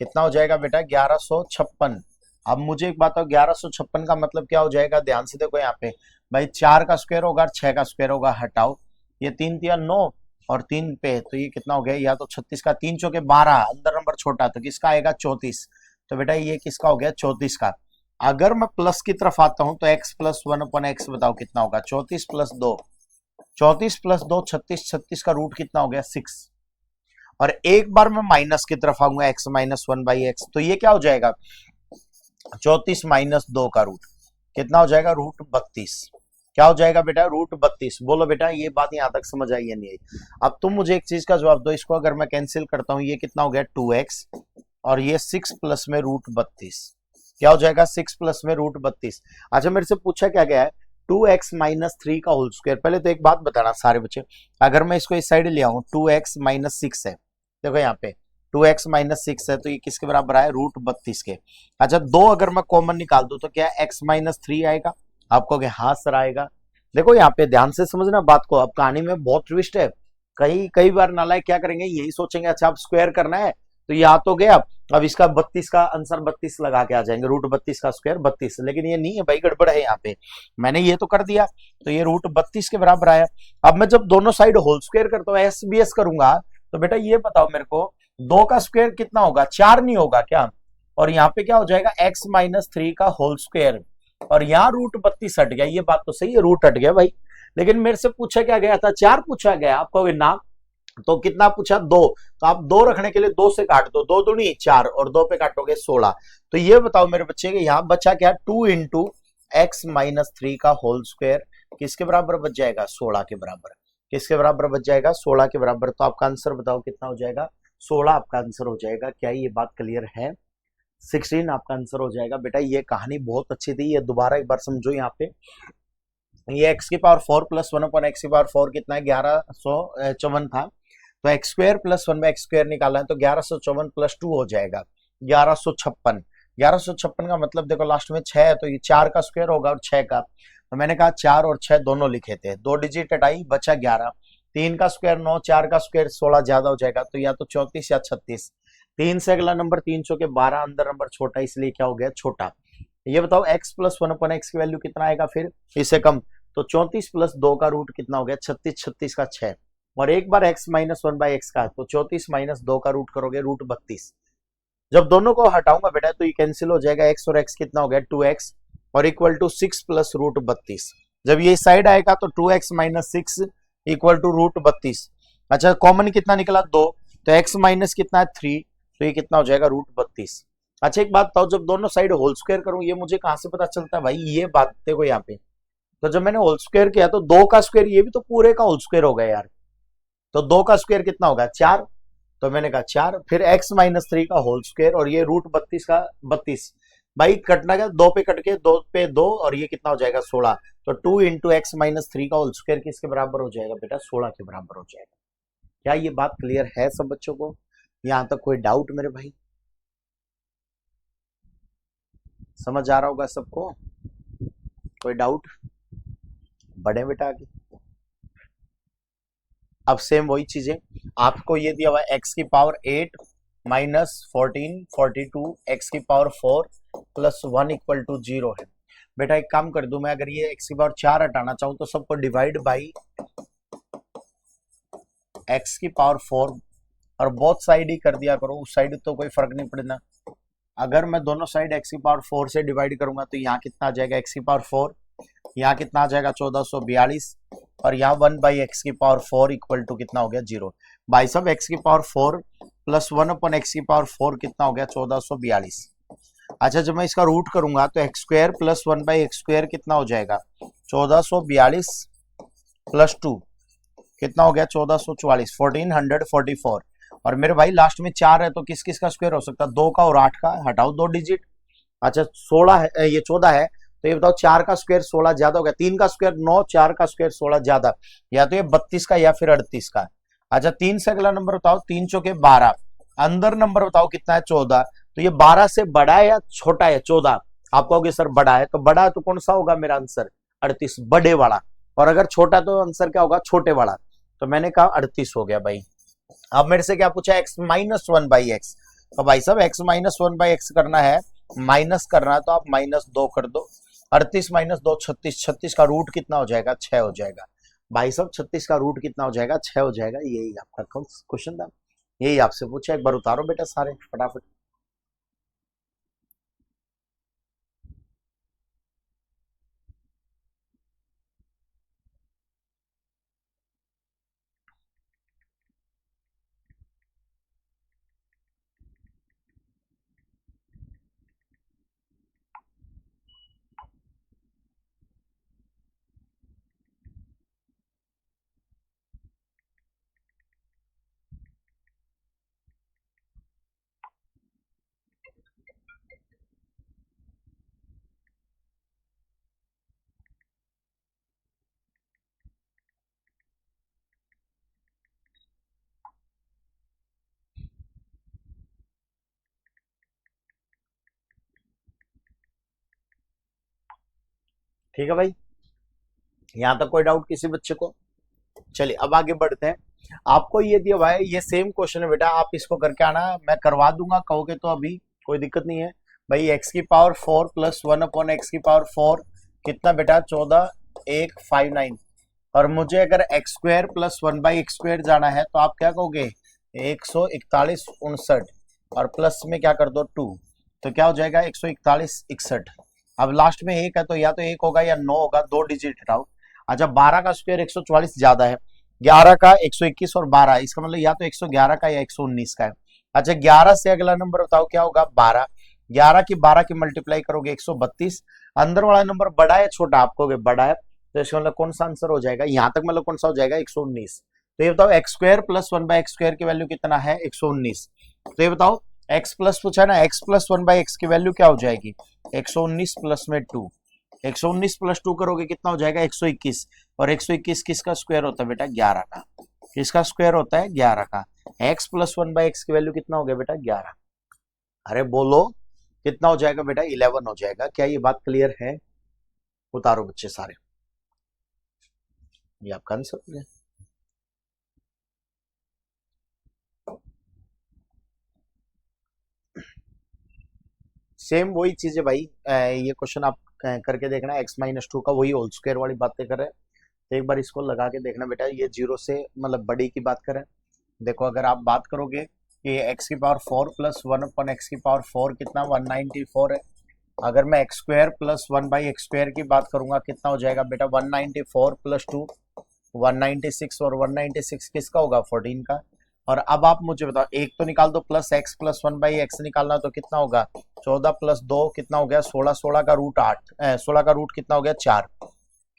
कितना हो जाएगा बेटा 1156। अब मुझे एक बात हो 1156 का मतलब क्या हो जाएगा, ध्यान से देखो यहाँ पे भाई 4 का स्क्वायर होगा और 6 का स्क्वायर होगा, हटाओ ये 3 तिया 9 और 3 पे तो ये कितना हो गया, या तो 36 का 3 चौके 12, अंदर नंबर छोटा तो किसका आएगा 34। तो बेटा ये किसका हो गया 34 का। अगर मैं प्लस की तरफ आता हूं तो x प्लस 1/x बताओ कितना होगा 34 प्लस 2, 34 प्लस 2 36, 36 का रूट कितना हो गया 6। और एक बार मैं माइनस की तरफ आऊंगा x-1/x, तो ये क्या हो जाएगा 34 माइनस 2 का रूट कितना हो जाएगा √32। क्या हो जाएगा बेटा √32। बोलो बेटा ये बात यहां तक समझ आई या नहीं आई। अब तुम मुझे एक चीज का जवाब दो, इसको अगर मैं कैंसिल करता हूं ये कितना हो गया 2x और ये 6 प्लस में √32 क्या हो जाएगा 6 प्लस में √32। अच्छा मेरे से पूछा क्या गया है 2x-3 का होल स्क्वायर। पहले तो एक बात बताना सारे बच्चे, अगर मैं इसको इस साइड ले आऊं 2x-6 है, देखो यहाँ पे 2x-6 है तो ये किसके बराबर है √32 के। अच्छा 2 अगर मैं कॉमन निकाल दूं तो क्या x-3 आएगा, आप कहोगे हाँ सर आएगा। देखो यहाँ पे ध्यान से समझना बात को, अब कहानी में बहुत ट्विस्ट है। कई कई बार नालायक क्या करेंगे यही सोचेंगे अच्छा अब स्क्वायर करना है तो ये आ तो गया, अब इसका 32 का आंसर 32 लगा के आ जाएंगे, √32 का स्क्वायर 32। लेकिन ये नहीं है भाई, गड़बड़ है यहाँ पे, मैंने ये तो कर दिया तो ये √32 के बराबर आया। अब मैं जब दोनों साइड होल स्क्वायर करता हूँ SBS करूंगा तो बेटा ये बताओ मेरे को 2 का स्क्वायर कितना होगा 4 नहीं होगा क्या, और यहाँ पे क्या हो जाएगा x-3 का होल स्क्वायर और यहाँ √32 हट गया। ये बात तो सही है रूट हट गया भाई, लेकिन मेरे से पूछा क्या गया था 4 पूछा गया, आप कहोगे ना तो कितना पूछा 2, तो आप 2 रखने के लिए 2 से काट दो, 2 दूनी 4 और 2 पे काटोगे 16। तो ये बताओ मेरे बच्चे के यहाँ बचा क्या 2 इंटू x-3 का होल स्क्वायर किसके बराबर बच जाएगा 16 के बराबर। किसके बराबर बच जाएगा 16 के बराबर। तो आपका आंसर बताओ कितना हो जाएगा 16 आपका आंसर हो जाएगा। क्या ये बात क्लियर है 16 आपका आंसर हो जाएगा। बेटा ये कहानी बहुत अच्छी थी, ये दोबारा एक बार समझो। यहाँ पे ये x की पावर 4 प्लस 1/x की पावर 4 कितना है 1154 था, तो x² प्लस 1/x² निकालना है तो 1154 प्लस 2 हो जाएगा 1156। 1156 का मतलब देखो लास्ट में 6 है तो ये 4 का स्क्वायर होगा और 6 का, तो मैंने कहा 4 और 6 दोनों लिखे थे, 2 डिजिट हटाई बचा 11, 3 का स्क्वायर 9, 4 का स्क्वायर 16 ज्यादा हो जाएगा तो या तो 34 या 36। 3 से अगला नंबर 3 चौके 12, अंदर नंबर छोटा इसलिए क्या हो गया छोटा। ये बताओ x प्लस 1/x की वैल्यू कितना आएगा फिर इससे कम, तो 34 प्लस 2 का रूट कितना हो गया 36, 36 का 6 और एक बार x-1/x का तो 34 माइनस 2 का रूट करोगे √32। जब दोनों को हटाऊंगा बेटा तो ये कैंसिल हो जाएगा, x और x कितना हो गया 2x और इक्वल टू 6 प्लस √32। जब ये साइड आएगा तो 2x-6 इक्वल टू √32। अच्छा कॉमन कितना निकला 2, तो x माइनस कितना है 3, तो ये कितना हो जाएगा √32। अच्छा एक बात बताओ जब दोनों साइड होल स्क्वायर करूं ये मुझे कहां से पता चलता है भाई, ये बात देखो यहाँ पे, तो जब मैंने होल स्क्वायर किया तो 2 का स्क्वायर ये भी तो पूरे का होल स्क्वायर हो गया यार, तो 2 का स्क्वायर कितना होगा 4, तो मैंने कहा 4, फिर x-3 का होल स्क्वायर और ये √32 का 32, भाई कटना क्या 2 पे कट के 2 पे 2 और ये कितना हो जाएगा 16, तो 2 इंटू x-3 का होल स्क्वायर किसके बराबर हो जाएगा बेटा 16 के बराबर हो जाएगा। क्या ये बात क्लियर है सब बच्चों को, यहां तक कोई डाउट मेरे भाई, समझ आ रहा होगा सबको, कोई डाउट बढ़े बेटा आगे। अब सेम वही चीजें आपको ये दिया हुआ x की पावर 8 माइनस 14 42 x की पावर 4 प्लस 1 इक्वल टू 0 है। बेटा एक काम कर दूं मैं, अगर ये x की पावर 4 हटाना चाहूं तो सबको डिवाइड बाई x की पावर 4 और बोथ साइड ही कर दिया करो, उस साइड तो कोई फर्क नहीं पड़ना। अगर मैं दोनों साइड x की पावर 4 से डिवाइड करूंगा तो यहाँ कितना आ जाएगा x की पावर 4, यहाँ कितना आ जाएगा 1442 और यहाँ 1 बाई एक्स की पावर 4 इक्वल टू कितना हो गया 0। भाई साहब x की पावर 4 प्लस 1 अपन एक्स की पावर 4 कितना हो गया 1442। अच्छा जब मैं इसका रूट करूंगा तो x square plus 1 by x square कितना हो जाएगा 1442 प्लस 2 कितना हो गया 1444, 1444। और मेरे भाई लास्ट में 4 है तो किस किस का स्क्वायर हो सकता है, 2 का और 8 का, हटाओ 2 डिजिट। अच्छा 16 है, ये 14 है तो ये बताओ 4 का स्क्वायर 16 ज्यादा हो गया, 3 का स्क्वायर 9, 4 का स्क्वायर 16 ज्यादा, या तो ये 32 का या फिर 38 का। अच्छा 3 से अगला नंबर बताओ, 3 चौके 12, अंदर नंबर बताओ कितना है 14, तो ये 12 से बड़ा है या छोटा है 14, आप कहोगे सर बड़ा है, तो बड़ा है तो कौन सा होगा मेरा आंसर 38, बड़े वाला, और अगर छोटा तो आंसर क्या होगा छोटे वाला, तो मैंने कहा 38 हो गया भाई। अब मेरे से क्या पूछा x माइनस 1 बाई एक्स, तो भाई साहब x माइनस 1 बाई एक्स करना है, माइनस करना है तो आप -2 कर दो, 38 माइनस 2 36, 36 का रूट कितना हो जाएगा 6 हो जाएगा। भाई साहब 36 का रूट कितना हो जाएगा 6 हो जाएगा, यही आपका क्वेश्चन था, यही आपसे पूछा, एक बार उतारो बेटा सारे फटाफट। ठीक है भाई, यहां तक कोई डाउट किसी बच्चे को? चलिए अब आगे बढ़ते हैं। आपको ये दिया हुआ है, ये सेम क्वेश्चन है बेटा, आप इसको करके आना, मैं करवा दूंगा कहोगे तो अभी कोई दिक्कत नहीं है भाई। एक्स की पावर 4 प्लस 1 अपॉन एक्स की पावर 4 कितना बेटा 14,159, और मुझे अगर x square plus 1 by x square जाना है तो आप क्या कहोगे 141,69 और प्लस में क्या कर दो 2, तो क्या हो जाएगा 141,61। अब लास्ट में एक है तो या तो एक होगा या 9 होगा, 2 डिजिट हटाओ। अच्छा 12 का स्क्वायर 144 ज्यादा है, 11 का 121 और 12, इसका मतलब या तो 111 का या 119 का है। अच्छा 11 से अगला नंबर बताओ क्या होगा 12, 11 की 12 की मल्टीप्लाई करोगे 132, अंदर वाला नंबर बड़ा है छोटा, आप कहोगे बड़ा है, तो इसका मतलब कौन सा आंसर हो जाएगा, यहाँ तक मतलब कौन सा हो जाएगा 119। तो ये बताओ x square plus 1 by x square की वैल्यू कितना है 119, तो ये बताओ एक्स प्लस पूछा है ना, एक्स प्लस 1 बाई एक्स की वैल्यू क्या हो जाएगी 119 प्लस में 2, 119 प्लस 2 करोगे कितना हो जाएगा 121, और 121 किसका स्क्वायर होता है बेटा 11 का, किसका स्क्वायर होता है 11 का। x प्लस 1 बाई एक्स की वैल्यू कितना हो गया बेटा 11, अरे बोलो कितना हो जाएगा बेटा 11 हो जाएगा। क्या ये बात क्लियर है? उतारो बच्चे सारे, ये आपका आंसर है। सेम वही चीज है भाई, ये क्वेश्चन आप करके देखना, x-2 का वही होल स्क्वायर वाली बातें कर रहे हैं, तो एक बार इसको लगा के देखना बेटा, ये 0 से मतलब बड़ी की बात करें, देखो अगर आप बात करोगे कि x की पावर 4 प्लस 1 अपन एक्स की पावर 4 कितना 194 है, अगर मैं x square plus 1 by x square की बात करूंगा कितना हो जाएगा बेटा 194 प्लस 2 196, और 196 किसका होगा 14 का। और अब आप मुझे बताओ एक तो निकाल दो, plus x plus 1 by x निकालना तो कितना होगा 14 प्लस 2 कितना हो गया 16, 16 का रूट 8, 16 का रूट कितना हो गया 4,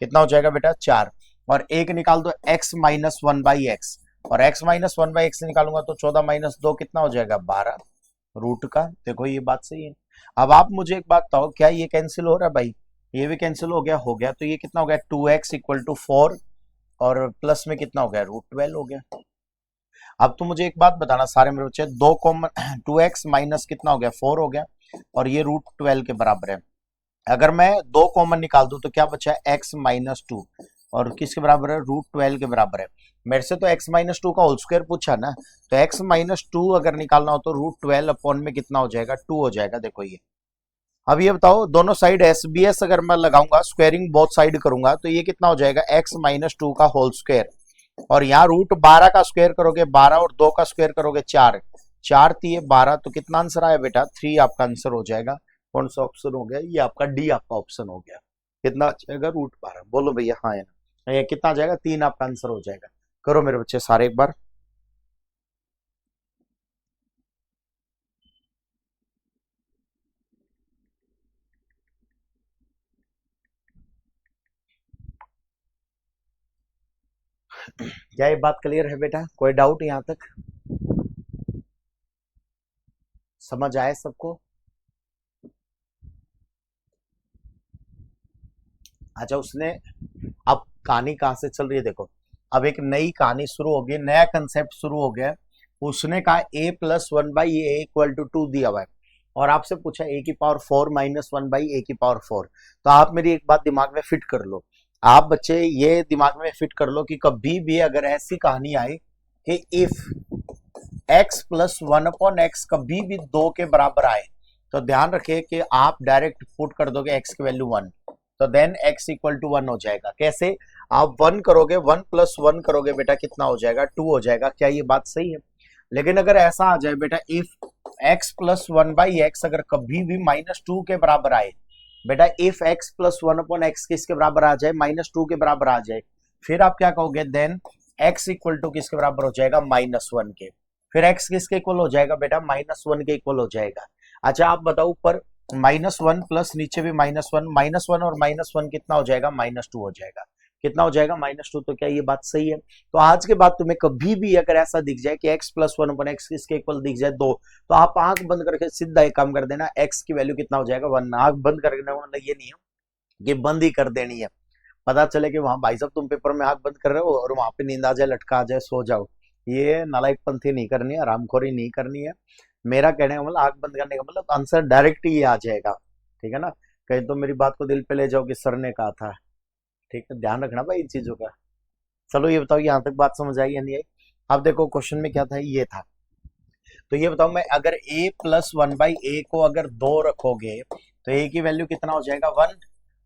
कितना हो जाएगा बेटा 4, और एक निकाल दो x माइनस 1 बाई एक्स, और x माइनस 1 बाई एक्स निकालूंगा तो 14 माइनस 2 कितना हो जाएगा 12 रूट का। देखो ये बात सही है। अब आप मुझे एक बात बताओ, क्या ये कैंसिल हो रहा है भाई, ये भी कैंसिल हो गया, हो गया, तो ये कितना हो गया 2x इक्वल टू 4, और प्लस में कितना हो गया रूट 12 हो गया। अब तो मुझे एक बात बताना सारे मेरे बच्चे, दो कॉमन 2x माइनस कितना हो गया 4 हो गया, और ये रूट 12 के बराबर है। अगर मैं दो कॉमन निकाल दूं तो क्या बचा है x माइनस 2, और किसके बराबर है रूट 12 के बराबर है। मेरे से तो x माइनस 2 का होल स्क्वायर पूछा ना, तो x माइनस 2 अगर निकालना हो तो रूट 12 अपॉन में कितना हो जाएगा 2 हो जाएगा। देखो ये अब ये बताओ, दोनों साइड एस बी एस अगर मैं लगाऊंगा, स्क्वेयरिंग बोथ साइड करूंगा, तो ये कितना हो जाएगा, एक्स माइनस टू का होल स्क्वायर। और यहाँ रूट 12 का स्क्वायर करोगे 12 और 2 का स्क्वायर करोगे 4, 4 तिये 12, तो कितना आंसर आया बेटा, 3 आपका आंसर हो जाएगा। कौन सा ऑप्शन हो गया, ये आपका डी आपका ऑप्शन हो गया। कितना आ जाएगा, रूट 12, बोलो भैया हाँ या ना, ये कितना आ जाएगा, 3 आपका आंसर हो जाएगा। करो मेरे बच्चे सारे एक बार। क्या ये बात क्लियर है बेटा, कोई डाउट यहाँ तक, समझ आए सबको? अच्छा उसने, अब कहानी कहाँ से चल रही है देखो, अब एक नई कहानी शुरू हो गई, नया कंसेप्ट शुरू हो गया। उसने कहा a plus one by a equal to two दिया हुआ है, और आपसे पूछा a की power 4 minus one by a की पावर 4। तो आप मेरी एक बात दिमाग में फिट कर लो, आप बच्चे ये दिमाग में फिट कर लो कि कभी भी अगर ऐसी कहानी आए कि if x plus one upon x कभी भी 2 के बराबर आए, तो ध्यान रखिए कि आप डायरेक्ट पुट कर दोगे x की वैल्यू 1, तो देन x इक्वल टू 1 हो जाएगा। कैसे, आप 1 करोगे, 1 प्लस 1 करोगे बेटा कितना हो जाएगा, 2 हो जाएगा। क्या ये बात सही है? लेकिन अगर ऐसा आ जाए बेटा, if x plus one by x अगर कभी भी माइनस टू के बराबर आए, बेटा if x plus one upon x किसके बराबर आ जाए, माइनस टू के बराबर आ जाए, फिर आप क्या कहोगे, देन x इक्वल टू किसके बराबर हो जाएगा, माइनस वन के। फिर x किसके इक्वल हो जाएगा बेटा, माइनस वन के इक्वल हो जाएगा। अच्छा आप बताओ, ऊपर माइनस वन प्लस नीचे भी माइनस वन और माइनस वन कितना हो जाएगा, माइनस टू हो जाएगा। कितना हो जाएगा, माइनस टू। तो क्या ये बात सही है? तो आज के बाद तुम्हें कभी भी अगर ऐसा दिख जाए कि x plus one upon x इसके इक्वल दिख जाए 2, तो आप आंख बंद करके सीधा एक काम कर देना, x की वैल्यू कितना हो जाएगा, 1। आंख बंद करके मतलब ये नहीं है कि बंद ही कर देनी है, पता चले कि वहां भाई साहब तुम पेपर में आंख बंद कर रहे हो और वहां पे नींद आ जाए, लटका आ जाए, सो जाओ। ये नालायकपंथी नहीं करनी है, आरामखोरी नहीं करनी है। मेरा कहने का मतलब आंख बंद करने का मतलब आंसर डायरेक्ट ही आ जाएगा, ठीक है ना? कहीं तो मेरी बात को दिल पे ले जाओ कि सर ने कहा था। ठीक है, ध्यान रखना भाई इन चीजों का। चलो ये बताओ, यहाँ तक बात समझ आई या नहीं आई? अब देखो क्वेश्चन में क्या था, ये था। तो ये बताओ, मैं अगर a प्लस वन बाई ए को अगर 2 रखोगे, तो a की वैल्यू कितना हो जाएगा, 1।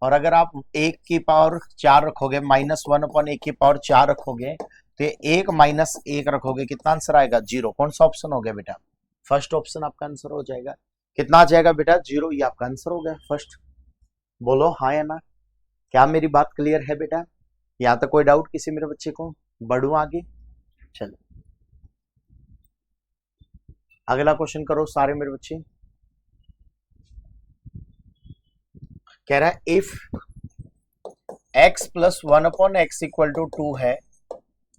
और अगर आप एक की पावर 4 रखोगे, माइनस वन अपॉन एक की पावर 4 रखोगे, तो एक माइनस एक रखोगे, कितना आंसर आएगा, 0। कौन सा ऑप्शन हो गया बेटा, फर्स्ट ऑप्शन आपका आंसर हो जाएगा। कितना आ जाएगा बेटा, 0, ये आपका आंसर हो गया फर्स्ट। बोलो हाँ या ना, क्या मेरी बात क्लियर है बेटा? यहाँ तक कोई डाउट किसी मेरे बच्चे को? बढ़ू आगे, चलो अगला क्वेश्चन करो सारे मेरे बच्चे। कह रहा है if x plus one upon x equal to two है,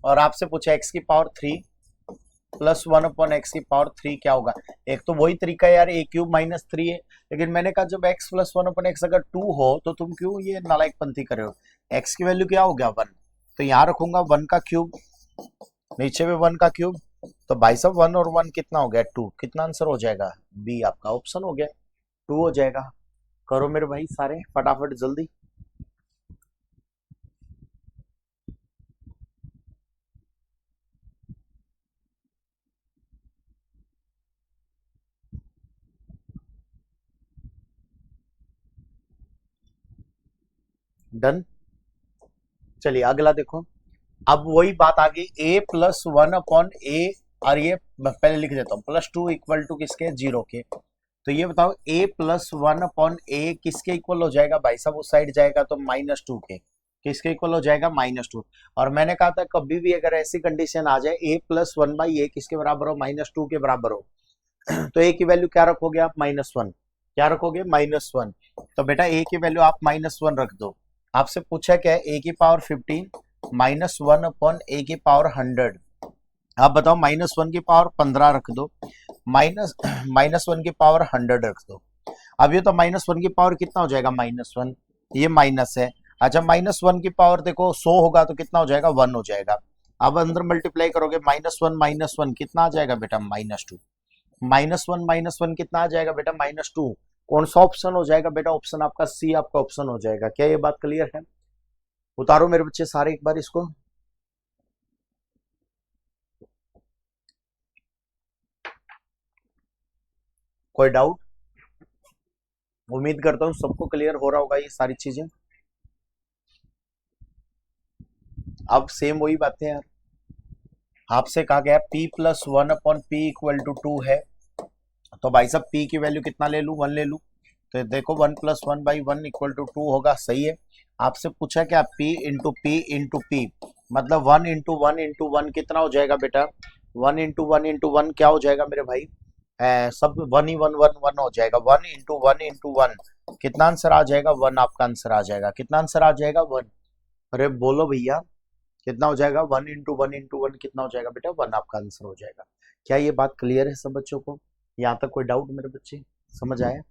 और आपसे पूछा x की power 3 plus one upon x की पावर 3 क्या होगा। एक तो वही तरीका है यार, a क्यूब माइनस 3 है, लेकिन मैंने कहा जब x plus one upon x अगर 2 हो तो तुम क्यों ये नालायकपंथी कर रहे हो। x की वैल्यू क्या हो गया, 1, तो यहां रखूंगा 1 का क्यूब, नीचे में 1 का क्यूब, तो भाई साहब 1 और 1 कितना हो गया, 2। कितना आंसर हो जाएगा, बी आपका ऑप्शन हो गया, 2 हो जाएगा। करो मेरे भाई सारे फटाफट जल्दी। डन। चलिए अगला देखो, अब वही बात आ गई, a प्लस वन अपॉन ए, और ये मैं पहले लिख देता हूँ, प्लस टू इक्वल टू किसके, 0 के। तो ये बताओ a प्लस वन अपॉन ए किसके इक्वल हो जाएगा, भाई साहब उस साइड जाएगा तो माइनस टू के। किसके इक्वल हो जाएगा, माइनस टू। और मैंने कहा था कभी भी अगर ऐसी कंडीशन आ जाए a प्लस वन बाई ए किसके बराबर हो, माइनस टू के बराबर हो, तो a की वैल्यू क्या रखोगे आप, माइनस वन। क्या रखोगे, माइनस वन। तो बेटा a की वैल्यू आप माइनस वन रख दो। आपसे पूछा क्या है, a की पावर 15 माइनस वन अपॉन ए की पावर 100। आप बताओ, माइनस वन की पावर 15 रख दो, माइनस माइनस वन की पावर 100 रख दो। अब ये तो माइनस वन की पावर कितना हो जाएगा, माइनस वन, ये माइनस है। अच्छा माइनस वन की पावर देखो 100 होगा तो कितना हो जाएगा, 1 हो जाएगा। अब अंदर मल्टीप्लाई करोगे, माइनस वन कितना आ जाएगा बेटा, माइनस टू। माइनस वन कितना आ जाएगा बेटा, माइनस टू। कौन सा ऑप्शन हो जाएगा बेटा, ऑप्शन आपका सी आपका ऑप्शन हो जाएगा। क्या ये बात क्लियर है? उतारो मेरे बच्चे सारे एक बार इसको। कोई डाउट? उम्मीद करता हूँ सबको क्लियर हो रहा होगा ये सारी चीजें। अब सेम वही बातें यार, आपसे कहा गया p plus one upon p equal to 2 है, तो भाई साहब p की वैल्यू कितना ले लूं, 1 ले लूं, तो देखो 1 plus one by one equal to 2 होगा, सही है। आपसे पूछा क्या, p इंटू पी, मतलब 1 इंटू वन कितना हो जाएगा बेटा, 1 इंटू वन क्या हो जाएगा मेरे भाई, सब वन ही वन वन वन हो जाएगा, 1 इंटू वन कितना आंसर आ जाएगा, 1 आपका आंसर आ जाएगा, कितना आंसर आ जाएगा 1। अरे बोलो भैया कितना हो जाएगा, 1 इंटू वन कितना हो जाएगा बेटा, 1 आपका आंसर हो जाएगा। क्या ये बात क्लियर है सब बच्चों को, यहाँ तक कोई डाउट मेरे बच्चे, समझ आया।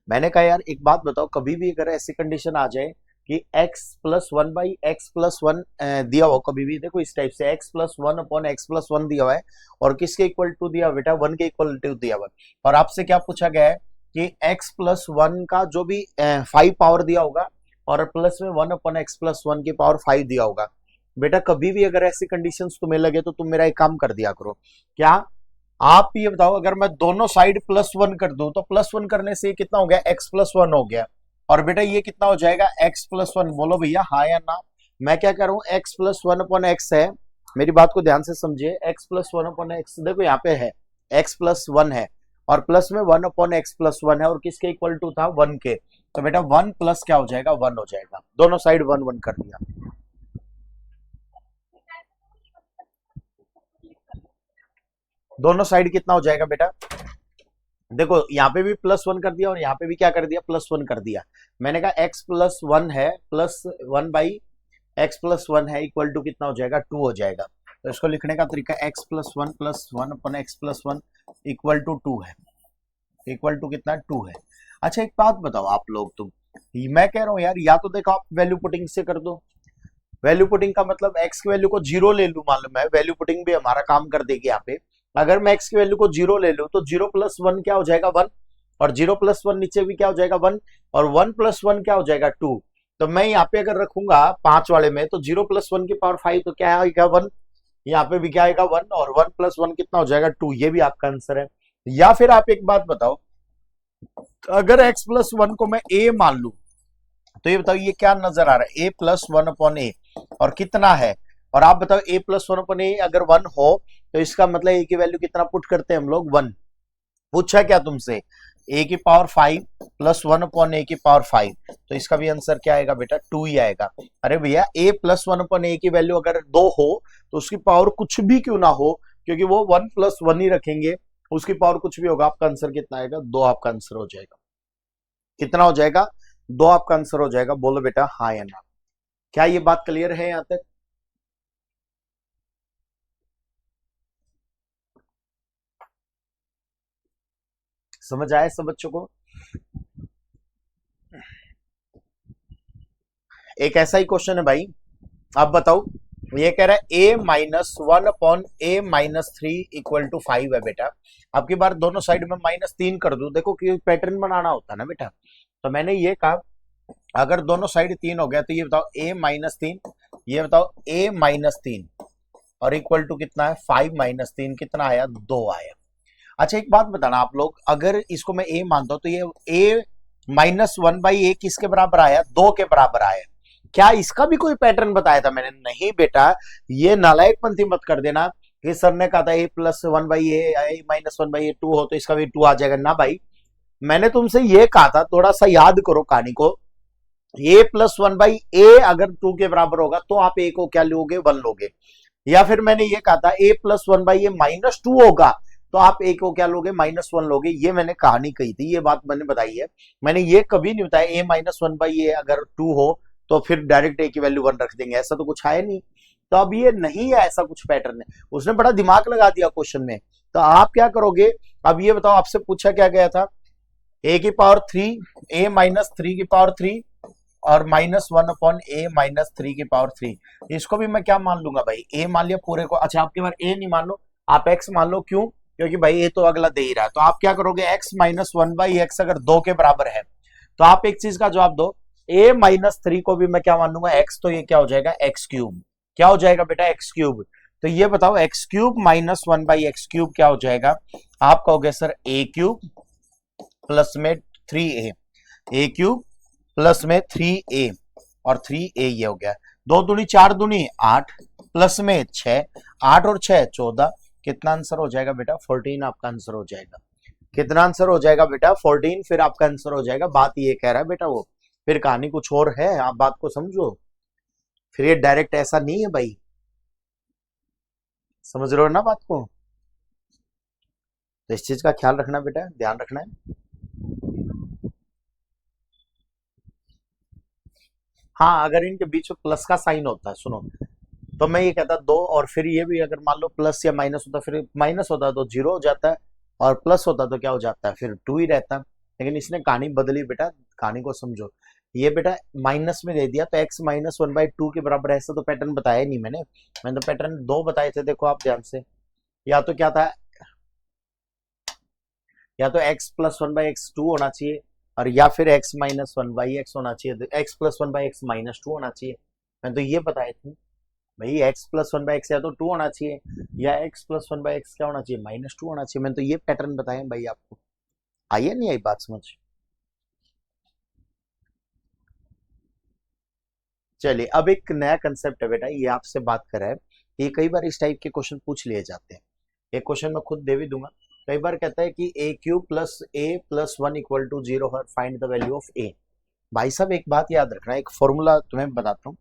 मैंने कहा यार एक बात बताओ, कभी भी अगर ऐसी कंडीशन आ जाए कि x plus one by x plus one दिया हो, कभी भी देखो इस टाइप से x plus one upon x plus one दिया हुआ है, और किसके इक्वल टू दिया बेटा, 1 के इक्वल टू दिया हुआ है, और आपसे क्या पूछा गया है कि x प्लस वन का जो भी 5 पावर दिया होगा, और प्लस में 1 अपॉन एक्स प्लस वन की पावर 5 दिया होगा। बेटा कभी भी अगर ऐसी कंडीशंस तुम्हें लगे तो तुम मेरा एक काम कर दिया करो, क्या आप ये बताओ, अगर मैं दोनों साइड प्लस वन कर दूं तो प्लस वन करने से कितना हो गया, x प्लस वन हो गया, और बेटा ये कितना हो जाएगा, x प्लस वन, बोलो भैया हाँ या ना। मैं क्या कर रहा हूं, x plus one upon x है, मेरी बात को ध्यान से समझिए, x plus one upon x, देखो यहाँ पे है x प्लस वन है, और प्लस में 1 अपॉन एक्स प्लस वन है, और किसके इक्वल टू था, 1 के, तो बेटा 1 प्लस क्या हो जाएगा, 1 हो जाएगा, दोनों साइड 1 1 कर दिया। दोनों साइड कितना हो जाएगा बेटा, देखो यहाँ पे भी प्लस वन कर दिया, और यहाँ पे भी क्या कर दिया, प्लस वन कर दिया। मैंने कहा x प्लस वन है, plus one by x plus one है, इक्वल टू कितना हो जाएगा, 2 हो जाएगा। तो इसको लिखने का तरीका plus one upon x plus one equal to 2 है, इक्वल टू कितना 2 है। अच्छा एक बात बताओ आप लोग, तुम, मैं कह रहा हूँ यार, या तो देखो आप वैल्यू पुटिंग से कर दो, वैल्यू पुटिंग का मतलब एक्स की वैल्यू को जीरो ले लू, मालूम है वैल्यू पुटिंग भी हमारा काम कर देगी यहाँ पे। अगर मैं एक्स की वैल्यू को जीरो ले लू तो 0 प्लस वन क्या हो जाएगा, 1, और 0 प्लस वन नीचे भी क्या हो जाएगा, 1, और 1 प्लस वन क्या हो जाएगा, 2। तो मैं यहाँ पे अगर रखूंगा 5 वाले में, तो 0 प्लस वन की पावर 5, तो क्या आएगा 1, यहाँ पे भी क्या आएगा 1, और 1 प्लस वन कितना हो जाएगा, 2, ये भी आपका आंसर है। या फिर आप एक बात बताओ, अगर x प्लस वन को मैं a मान लू, तो ये बताओ ये क्या नजर आ रहा है, a प्लस वन अपॉन ए, और कितना है, और आप बताओ a प्लस वन अपॉन ए अगर 1 हो, तो इसका मतलब a की वैल्यू कितना पुट करते हैं हम लोग, 1। पूछा क्या तुमसे, a की पावर 5 प्लस वन अपॉन ए की पावर 5, तो इसका भी आंसर क्या आएगा बेटा, 2 ही आएगा। अरे भैया a प्लस वन अपॉन ए की वैल्यू अगर 2 हो, तो उसकी पावर कुछ भी क्यों ना हो, क्योंकि वो 1 प्लस वन ही रखेंगे, उसकी पावर कुछ भी होगा, आपका आंसर कितना आएगा, 2 आपका आंसर हो जाएगा। कितना हो जाएगा, 2 आपका आंसर हो जाएगा। बोलो बेटा हाँ या ना, क्या ये बात क्लियर है यहां तक। समझ आया सब बच्चों को। एक ऐसा ही क्वेश्चन है भाई, अब बताओ, ये कह रहा है a minus one upon a minus three equal to 5 है बेटा। अब की बार दोनों साइड में -3 कर दूं, देखो कि पैटर्न बनाना होता है ना बेटा, तो मैंने ये कहा अगर दोनों साइड 3 हो गया, तो ये बताओ a माइनस 3, ये बताओ a माइनस 3, और इक्वल टू कितना है, 5 माइनस 3 कितना आया, 2 आया। अच्छा एक बात बताना आप लोग, अगर इसको मैं a मानता हूं, तो ये a माइनस वन बाई ए किसके बराबर आया, 2 के बराबर आया। क्या इसका भी कोई पैटर्न बताया था मैंने, नहीं बेटा, ये नालायकपंथी मत कर देना कि सर ने कहा था a plus one by A minus one by A 2 हो तो इसका भी 2 आ जाएगा ना भाई। मैंने तुमसे ये कहा था, थोड़ा सा याद करो कहानी को, a प्लस वन बाई ए अगर 2 के बराबर होगा तो आप a को क्या लोगे, 1 लोगे। या फिर मैंने ये कहा था a plus one by A minus 2 होगा तो आप a को क्या लोगे, -1 लोगे। ये मैंने कहानी कही थी, ये बात मैंने बताई है। मैंने ये कभी नहीं बताया a माइनस वन बाई ए अगर 2 हो तो फिर डायरेक्ट a की वैल्यू 1 रख देंगे, ऐसा तो कुछ है नहीं। तो अब ये नहीं है, ऐसा कुछ पैटर्न है, उसने बड़ा दिमाग लगा दिया क्वेश्चन में। तो आप क्या करोगे, अब ये बताओ, आपसे पूछा क्या गया था, a की पावर 3, a माइनस 3 की पावर 3, और -1 अपॉन ए माइनस 3 की पावर 3। इसको भी मैं क्या मान लूंगा भाई, a मान लिया पूरे को। अच्छा आपके बार a नहीं मान लो, आप x मान लो, क्यों, क्योंकि भाई a तो अगला दे ही रहा है। तो आप क्या करोगे, x minus one by x अगर 2 के बराबर है, तो आप एक चीज का जवाब दो, a माइनस 3 को भी मैं क्या मान लूंगा, x, तो ये क्या हो जाएगा, एक्स क्यूब। क्या हो जाएगा बेटा, एक्स क्यूब। तो ये बताओ x cube minus one by x cube क्या हो जाएगा, आप कहोगे सर a क्यूब प्लस में 3a, ए क्यूब प्लस में 3a और 3a ये हो गया, 2 दूनी 4 दूनी 8 प्लस में 6, 8 और 6 14, कितना आंसर हो जाएगा बेटा 14 आपका आंसर हो जाएगा। कितना आंसर हो जाएगा बेटा 14 फिर आपका आंसर हो जाएगा। बात ये कह रहा है बेटा वो, फिर कहानी कुछ और है, आप बात को समझो, फिर ये डायरेक्ट ऐसा नहीं है भाई, समझ रहे हो ना बात को, तो इस चीज का ख्याल रखना बेटा, ध्यान रखना है। हाँ अगर इनके बीच में प्लस का साइन होता है, सुनो, तो मैं ये कहता 2 और फिर ये भी अगर मान लो प्लस या माइनस होता, फिर माइनस होता तो 0 हो जाता है, और प्लस होता तो क्या हो जाता है, फिर 2 ही रहता। लेकिन इसने कहानी बदली बेटा, कहानी को समझो। ये बेटा माइनस में दे दिया तो x माइनस 1/2 के बराबर है, ऐसा तो पैटर्न बताया नहीं मैंने तो पैटर्न 2 बताए थे, देखो आप ध्यान से। या तो क्या था, या तो x प्लस 1/x 2 होना चाहिए, और या फिर x माइनस 1/x होना चाहिए, तो x प्लस 1/x माइनस 2 होना चाहिए। मैंने तो ये बताए थे भाई, x प्लस 1/x या तो 2 होना चाहिए, या x प्लस 1/x क्या होना चाहिए, -2 होना चाहिए। मैंने तो ये पैटर्न बताए भाई आपको, आई है नहीं आई बात समझ। चलिए अब एक नया कंसेप्ट है बेटा, ये आपसे बात कर रहा है, ये कई बार इस टाइप के क्वेश्चन पूछ लिए जाते हैं। एक क्वेश्चन मैं खुद दे भी दूंगा, कई बार कहता है कि a cube plus a plus 1 equal to 0 है, find the value of a। भाई साहब एक बात याद रखना, एक फॉर्मूला तुम्हें बताता हूँ,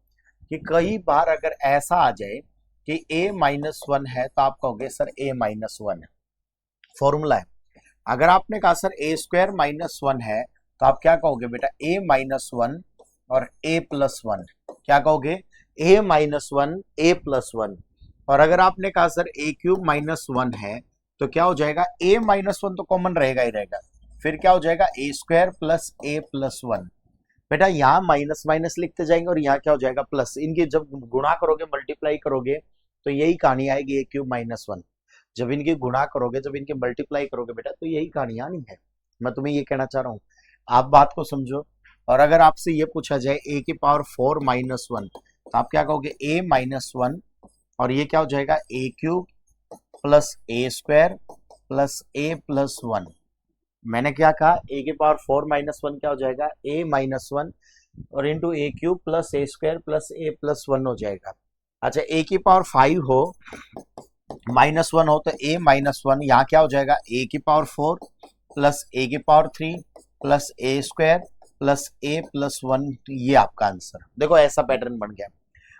कि कई बार अगर ऐसा आ जाए कि a माइनस 1 है तो आप कहोगे सर a माइनस 1 है, फॉर्मूला है। अगर आपने कहा सर a स्क्वायर माइनस 1 है तो आप क्या कहोगे बेटा a माइनस 1 और a प्लस 1, क्या कहोगे a माइनस 1 a प्लस 1। और अगर आपने कहा सर a क्यूब माइनस 1 है तो क्या हो जाएगा a माइनस 1 तो कॉमन रहेगा ही रहेगा, फिर क्या हो जाएगा a square plus a plus 1। बेटा यहाँ माइनस माइनस लिखते जाएंगे और यहाँ क्या हो जाएगा प्लस, इनकी जब गुणा करोगे मल्टीप्लाई करोगे तो यही कहानी आएगी a क्यूब माइनस 1। जब इनकी गुणा करोगे, जब इनकी मल्टीप्लाई करोगे बेटा, तो यही कहानी आनी है। मैं तुम्हें ये कहना चाह रहा हूँ, आप बात को समझो। और अगर आपसे ये पूछा जाए a की पावर 4 माइनस 1 तो आप क्या कहोगे a माइनस 1, और ये क्या हो जाएगा a cube plus a square plus a plus 1। मैंने क्या कहा a की पावर 4 माइनस 1 क्या हो जाएगा a माइनस 1 और into a cube plus a square plus a plus 1 हो जाएगा। अच्छा a की पावर 5 हो माइनस 1 हो तो a माइनस 1, यहाँ क्या हो जाएगा a की पावर 4 प्लस a की power 3 plus a square plus a plus 1, ये आपका आंसर। देखो ऐसा पैटर्न बन गया।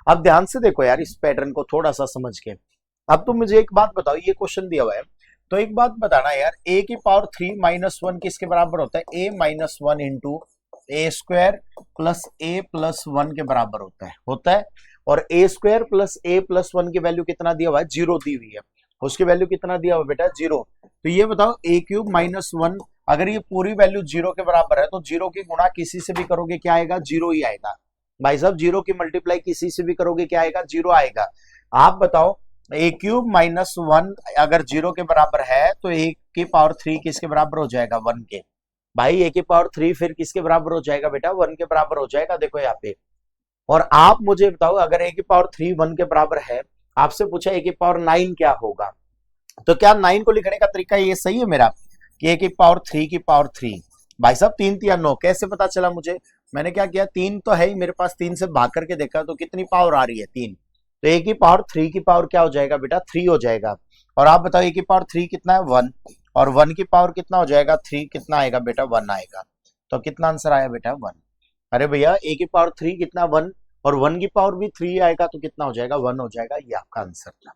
अब ध्यान से देखो यार इस पैटर्न को थोड़ा सा समझ के। अब तुम मुझे एक बात बताओ, ये क्वेश्चन दिया हुआ है तो एक बात बताना यार, a की पावर 3 माइनस 1 किसके बराबर होता है, a minus 1 into A square plus a plus 1 के बराबर होता है। और a square plus a plus 1 की वैल्यू कितना दिया हुआ है, 0 दी हुई है, उसकी वैल्यू कितना दिया हुआ बेटा 0। तो ये बताओ a क्यूब माइनस 1, अगर ये पूरी वैल्यू 0 के बराबर है तो 0 की गुणा किसी से भी करोगे क्या आएगा, 0 ही आएगा। भाई साहब 0 की मल्टीप्लाई किसी से भी करोगे क्या आएगा, 0 आएगा। आप बताओ a क्यूब माइनस 1 अगर 0 के बराबर है तो a की पावर 3 किसके बराबर हो जाएगा, 1 के। भाई a की पावर 3 फिर किसके बराबर हो जाएगा बेटा, 1 के बराबर हो जाएगा, देखो यहाँ पे। और आप मुझे बताओ अगर a की पावर 3 1 के बराबर है, आपसे पूछा a की पावर 9 क्या होगा, तो क्या 9 को लिखने का तरीका ये सही है मेरा कि a की पावर 3 की पावर 3। भाई साहब 3 3 9 कैसे पता चला मुझे, मैंने क्या किया 3 तो है ही मेरे पास, 3 से भाग करके देखा तो कितनी पावर आ रही है 3, तो a की पावर 3 की पावर क्या हो जाएगा बेटा 3 हो जाएगा। और आप बताओ a की पावर 3 कितना है 1, और 1 की पावर कितना हो जाएगा 3, कितना आएगा बेटा 1 आएगा। तो कितना आंसर आया बेटा 1। अरे भैया a की पावर 3 कितना 1, और 1 की पावर भी 3 आएगा तो कितना हो जाएगा 1 हो जाएगा, ये आपका आंसर था।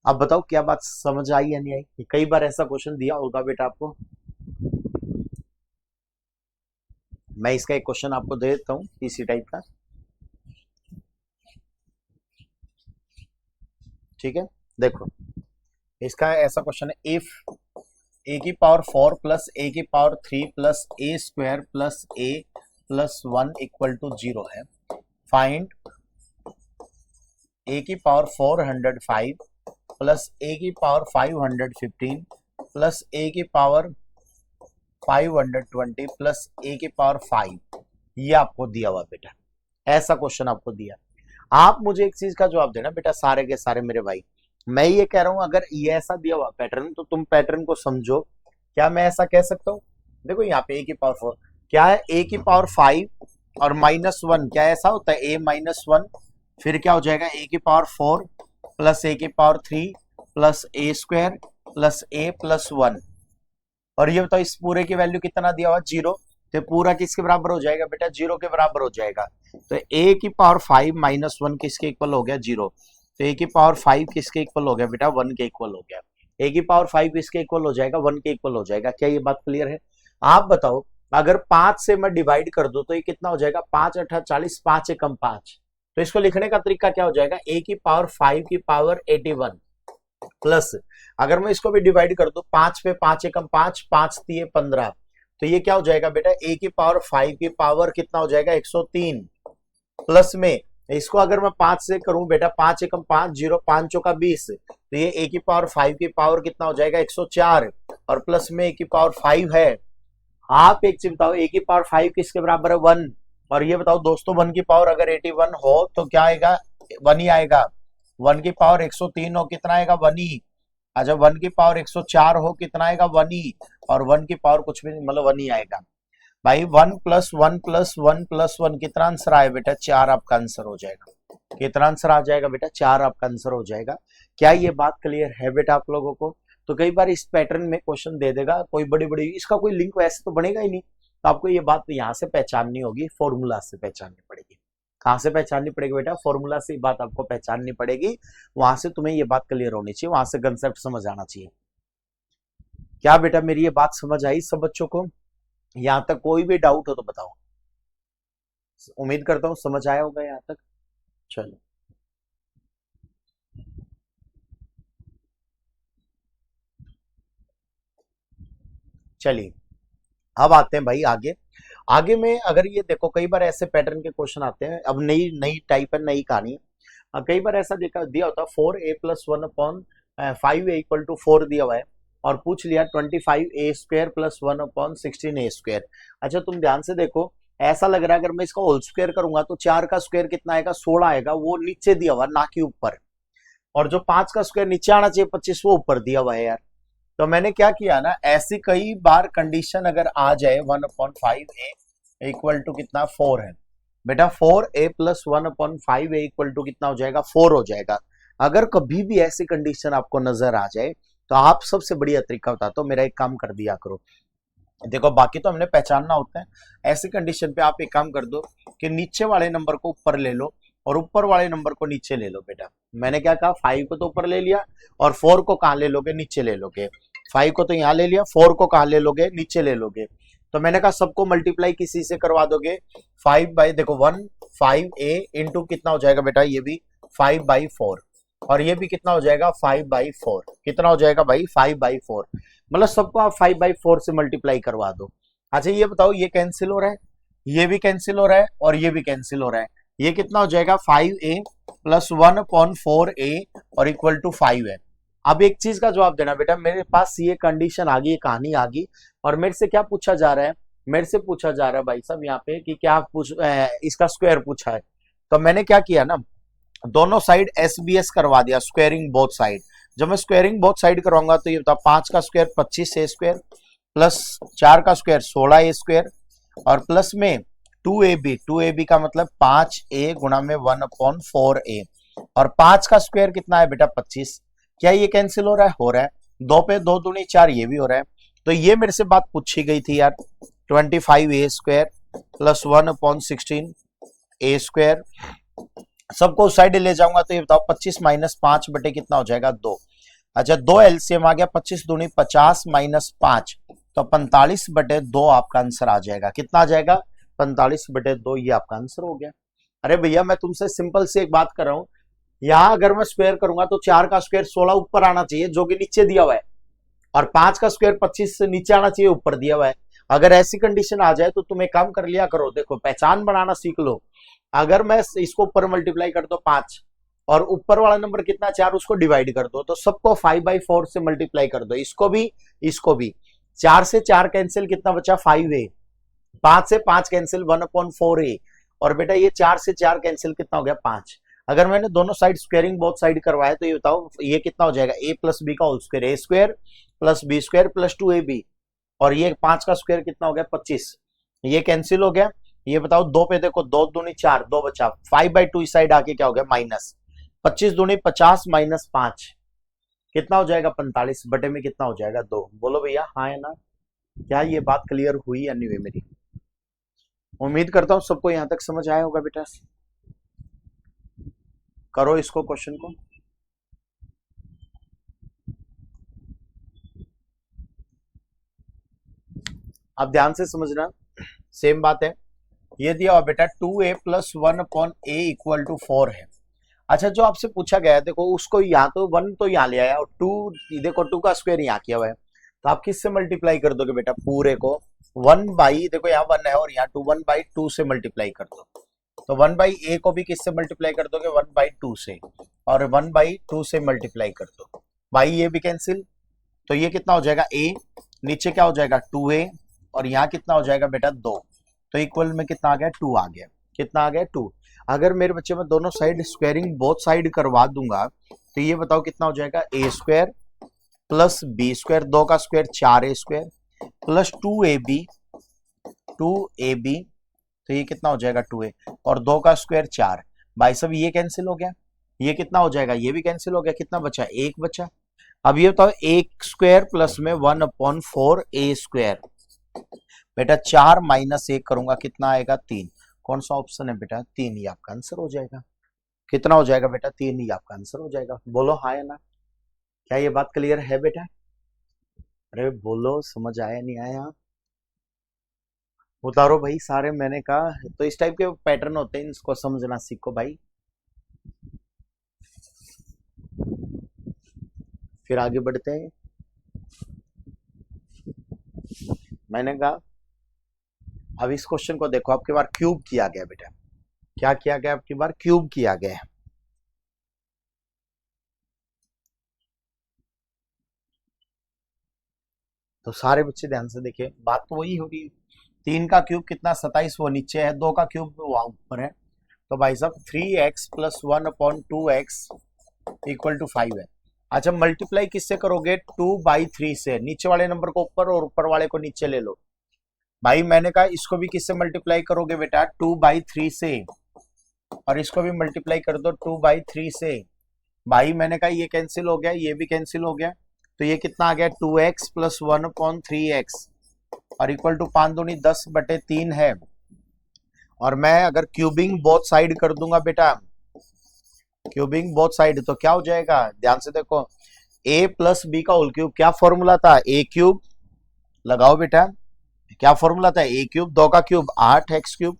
अब बताओ क्या बात समझ आई या नहीं आई, कई बार ऐसा क्वेश्चन दिया होगा बेटा आपको। मैं इसका एक क्वेश्चन आपको दे देता हूं इसी टाइप का, ठीक है। देखो इसका ऐसा क्वेश्चन है, इफ a की पावर 4 प्लस a की power 3 plus a square plus a plus 1 equal to 0 है, फाइंड a की पावर 405 प्लस a की पावर 515 प्लस a की पावर 520 प्लस a की पावर 5। ये आपको दिया हुआ बेटा, ऐसा क्वेश्चन आपको दिया। आप मुझे एक चीज का जवाब देना बेटा, सारे के सारे मेरे भाई, मैं ये कह रहा हूं अगर ये ऐसा दिया हुआ पैटर्न तो तुम पैटर्न को समझो क्या मैं ऐसा कह सकता हूँ? देखो यहाँ पे a की पावर 4 क्या है, a की पावर 5 और -1 क्या ऐसा होता है, a -1, फिर क्या हो जाएगा a की पावर 4 प्लस a की power 3 plus a square plus a plus 1। और ये बताओ इस पूरे की वैल्यू कितना दिया हुआ, 0, तो पूरा किसके बराबर हो जाएगा बेटा, 0 के बराबर हो जाएगा। तो a की पावर 5 -1 किसके इक्वल हो गया, 0। तो a की पावर 5 किसके इक्वल हो गया बेटा, 1 के इक्वल हो गया। a की पावर 5 किसके इक्वल हो जाएगा, 1 के इक्वल हो जाएगा। क्या ये बात क्लियर है? आप बताओ अगर 5 से मैं डिवाइड कर दूं तो ये कितना हो जाएगा, 5 8 40, 5 एकम 5। तो इसको लिखने का तरीका क्या हो जाएगा, a की पावर 5 की पावर 81 प्लस, अगर मैं इसको भी डिवाइड कर दूं 5 पे 5 एकम 5, 5 3 15, तो ये क्या हो जाएगा बेटा, a की पावर 5 की पावर कितना हो जाएगा, 103 प्लस में इसको अगर मैं 5 से करूं बेटा, 5 एकम 5, 0 5 चौका 20, तो ये a की पावर 5 की पावर कितना हो जाएगा, 104 और प्लस में a की पावर 5 है। आप एक चीज बताओ, a की पावर 5 किसके बराबर है, 1। और ये बताओ दोस्तों 1 की पावर अगर 81 हो तो क्या आएगा, 1 ही आएगा। 1 की पावर 103 हो कितना आएगा, 1 ही। अच्छा 1 की पावर 104 हो कितना आएगा, 1 ही। और 1 की पावर कुछ भी नहीं, मतलब 1 ही आएगा भाई। 1 प्लस 1 प्लस 1 प्लस 1 कितना आंसर आया बेटा, 4 आपका आंसर हो जाएगा। कितना आंसर आ जाएगा बेटा, 4 आपका आंसर हो जाएगा। क्या ये बात क्लियर है बेटा आप लोगों को? तो कई बार इस पैटर्न में क्वेश्चन दे देगा, कोई बड़ी बड़ी इसका कोई लिंक वैसे तो बनेगा ही नहीं, तो आपको ये बात यहाँ से पहचाननी होगी, फॉर्मूला से पहचाननी पड़ेगी। कहाँ से पहचाननी पड़ेगी बेटा, फॉर्मूला से बात आपको पहचाननी पड़ेगी। वहां से तुम्हें ये बात क्लियर होनी चाहिए, वहां से कंसेप्ट समझ आना चाहिए। क्या बेटा मेरी ये बात समझ आई सब बच्चों को? यहाँ तक कोई भी डाउट हो तो बताओ। उम्मीद करता हूँ समझ आया होगा यहाँ तक। चलो चलिए अब आते हैं भाई आगे। आगे में अगर ये देखो कई बार ऐसे पैटर्न के क्वेश्चन आते हैं, अब नई नई टाइप है, नई कहानी है। कई बार ऐसा देखा दिया होता है 4a plus 1 upon 5a equal to 4 दिया हुआ है, और पूछ लिया 25a square plus 1 upon 16a square. अच्छा तुम ध्यान से देखो, ऐसा लग रहा है अगर मैं इसका होल स्क्वायर करूंगा तो 4 का स्क्वायर कितना आएगा, 16 आएगा, वो नीचे दिया हुआ ना कि ऊपर। और जो 5 का स्क्वायर नीचे आना चाहिए 25, वो ऊपर दिया हुआ है यार। तो मैंने क्या किया ना, ऐसी कई बार कंडीशन अगर आ जाए 1/5a इक्वल टू कितना 4 है बेटा, 4a plus 1/5a equal to कितना हो जाएगा, 4 हो जाएगा। अगर कभी भी ऐसी कंडीशन आपको नजर आ जाए तो आप सबसे बढ़िया तरीका बताता हूं, मेरा एक काम कर दिया करो। देखो बाकी तो हमने पहचानना होता है, ऐसी कंडीशन पे आप एक काम कर दो कि नीचे वाले नंबर को ऊपर ले लो और ऊपर वाले नंबर को नीचे ले लो बेटा। मैंने क्या कहा, 5 को तो ऊपर ले लिया और 4 को कहां ले लोगे, नीचे ले लोगे। 5 को तो यहां ले लिया, 4 को कहां ले लोगे, नीचे ले लोगे। तो मैंने कहा सबको मल्टीप्लाई किसी से करवा दोगे, 5 बाई देखो 5a इंटू कितना हो जाएगा बेटा, ये भी 5/4 और ये भी कितना हो जाएगा 5/4। कितना हो जाएगा भाई, 5/4। मतलब सबको आप 5/4 से मल्टीप्लाई करवा दो। अच्छा ये बताओ ये कैंसिल हो रहा है, ये भी कैंसिल हो रहा है और ये भी कैंसिल हो रहा है। ये कितना हो जाएगा 5a प्लस 1/4a और इक्वल टू 5 है। अब एक चीज का जवाब देना बेटा, मेरे पास ये कंडीशन आ गई, ये कहानी आ गई, और मेरे से क्या पूछा जा रहा है, मेरे से पूछा जा रहा है भाई साहब यहाँ पे कि क्या इसका स्क्वायर पूछा है। तो मैंने क्या किया ना, दोनों साइड SBS करवा दिया, स्क्वायरिंग बोथ साइड। जब मैं स्क्वायरिंग बोथ साइड कराऊंगा तो ये बता 5 का स्क्वायर 25a स्क्वायर प्लस 4 का स्क्वायर 16a स्क्वायर और प्लस में 2ab का मतलब 5a गुणा में 1/4a और 5 का स्क्वायर कितना है बेटा 25। क्या ये कैंसिल हो रहा है, हो रहा है। 2 पे 2 दूनी 4, ये भी हो रहा है। तो ये मेरे से बात पूछी गई थी यार, 25a square plus 1/16a square, सबको साइड ले जाऊंगा तो ये बताओ 25 माइनस 5 बटे कितना हो जाएगा 2। अच्छा 2 एलसीएम आ गया, 25 दूनी 50 माइनस 5 तो 45/2 आपका आंसर आ जाएगा। कितना आ जाएगा, 45/2, ये आपका आंसर हो गया। अरे भैया मैं तुमसे सिंपल से एक बात कर रहा हूं, यहां अगर मैं स्क्वायर करूंगा तो 4 का स्क्वायर 16 ऊपर आना चाहिए जो कि नीचे दिया हुआ है, और 5 का स्क्वायर 25 से नीचे आना चाहिए, ऊपर दिया हुआ है। अगर ऐसी कंडीशन आ जाए तो तुम एक काम कर लिया करो, देखो पहचान बनाना सीख लो। अगर मैं इसको ऊपर मल्टीप्लाई कर दो 5 और ऊपर वाला नंबर कितना 4, उसको डिवाइड कर दो, तो सबको 5/4 से मल्टीप्लाई कर दो, इसको भी इसको भी। 4 से 4 कैंसिल, कितना बचा 5a, 5 से 5 कैंसिल 1/4a, और बेटा ये 4 से 4 कैंसिल कितना हो गया 5। अगर मैंने दोनों साइड स्क्वायरिंग बोथ साइड करवाया तो ये बताओ ये कितना हो जाएगा, a प्लस बी का whole square, a square plus b square plus 2ab और ये 5 का स्क्वायर कितना हो गया 25, ये कैंसिल हो गया। ये बताओ 2 पे देखो, 2 दूनी 4, 2 बचा, 5/2 इस साइड आके क्या हो गया माइनस, 25 दूनी 50 माइनस 5 कितना हो जाएगा 45 बटे में कितना हो जाएगा 2। बोलो भैया हाँ है ना। क्या ये बात क्लियर हुई या नहीं हुई मेरी? उम्मीद करता हूं सबको यहां तक समझ आया होगा बेटा। करो इसको क्वेश्चन को। अब ध्यान से समझना, सेम बात है। ये दिया हुआ बेटा 2a plus 1/a equal to 4 है। अच्छा जो आपसे पूछा गया है देखो, उसको यहाँ तो 1 तो यहाँ ले आया और 2 देखो 2 का स्क्वायर यहाँ किया हुआ है, तो आप किससे मल्टीप्लाई कर दोगे बेटा पूरे को? 1 बाई, देखो यहाँ 1 है और यहाँ 2, 1/2 से मल्टीप्लाई कर दो। तो 1/a को भी किससे मल्टीप्लाई कर दोगे? 1/2 से, और 1/2 से मल्टीप्लाई कर दो। भाई ये भी कैंसिल, तो ये कितना हो जाएगा a, नीचे क्या हो जाएगा 2a, और यहाँ कितना हो जाएगा बेटा 2, तो इक्वल में कितना आ गया 2 आ गया। कितना आ गया 2। अगर मेरे बच्चे में दोनों साइड स्क्वायरिंग बोथ साइड करवा दूंगा तो ये बताओ कितना हो जाएगा a square plus b square, 2 का square 4a square plus 2ab, 2ab, तो ये कितना हो जाएगा 2a, और 2 का स्क्वायर 4। भाई सब ये कैंसिल हो गया, ये कितना हो जाएगा, ये भी कैंसिल हो गया, कितना बचा 1 बचा। अब ये बताओ 1 स्क्वायर प्लस में 1/4a स्क्वायर, बेटा 4 माइनस 1 करूंगा कितना आएगा 3। कौन सा ऑप्शन है बेटा? 3 ही आपका आंसर हो जाएगा। कितना हो जाएगा बेटा? 3 ही आपका आंसर हो जाएगा। बोलो हाँ या ना। क्या ये बात क्लियर है बेटा? अरे बोलो, समझ आया नहीं आया? उतारो भाई सारे, मैंने कहा तो इस टाइप के पैटर्न होते हैं, इसको समझना सीखो भाई। फिर आगे बढ़ते हैं। मैंने कहा अब इस क्वेश्चन को देखो, आपकी बार क्यूब किया गया बेटा। क्या किया गया आपकी बार? क्यूब किया गया। तो सारे बच्चे ध्यान से देखिए, बात तो वही होगी। 3 का क्यूब कितना 27, वो नीचे है, 2 का क्यूब वहां ऊपर है। तो भाई साहब 3x plus 1/2x equal to 5 है। अच्छा मल्टीप्लाई किससे करोगे? 2/3 से। नीचे वाले नंबर को ऊपर और ऊपर वाले को नीचे ले लो। भाई मैंने कहा इसको भी किससे मल्टीप्लाई करोगे बेटा? 2/3 से, और इसको भी मल्टीप्लाई कर दो 2/3 से। भाई मैंने कहा ये कैंसिल हो गया, ये भी कैंसिल हो गया, तो ये कितना आ गया 2x प्लस 1/3x, और इक्वल टू 5 दूनी 10/3 है। और मैं अगर क्यूबिंग बोथ साइड कर दूंगा बेटा, क्यूबिंग बोथ साइड, तो क्या हो जाएगा? ध्यान से देखो, a प्लस बी का होल क्यूब, क्या फॉर्मूला था? a क्यूब, लगाओ बेटा, क्या फॉर्मूला था? a क्यूब, 2 का cube 8x cube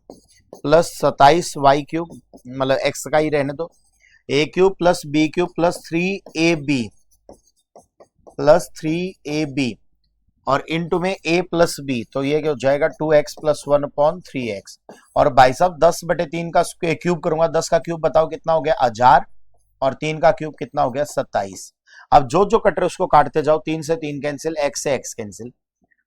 plus 27y cube, मतलब x का ही रहने दो, a cube plus b cube plus 3ab और इनटू में a प्लस b, तो ये क्या हो जाएगा 2x प्लस 1/3x। और भाई साहब 10/3 का क्यूब करूंगा, 10 का क्यूब बताओ कितना हो गया 1000, और 3 का क्यूब कितना हो गया 27। अब जो जो कट रहे उसको काटते जाओ, 3 से 3 कैंसिल, x से x कैंसिल।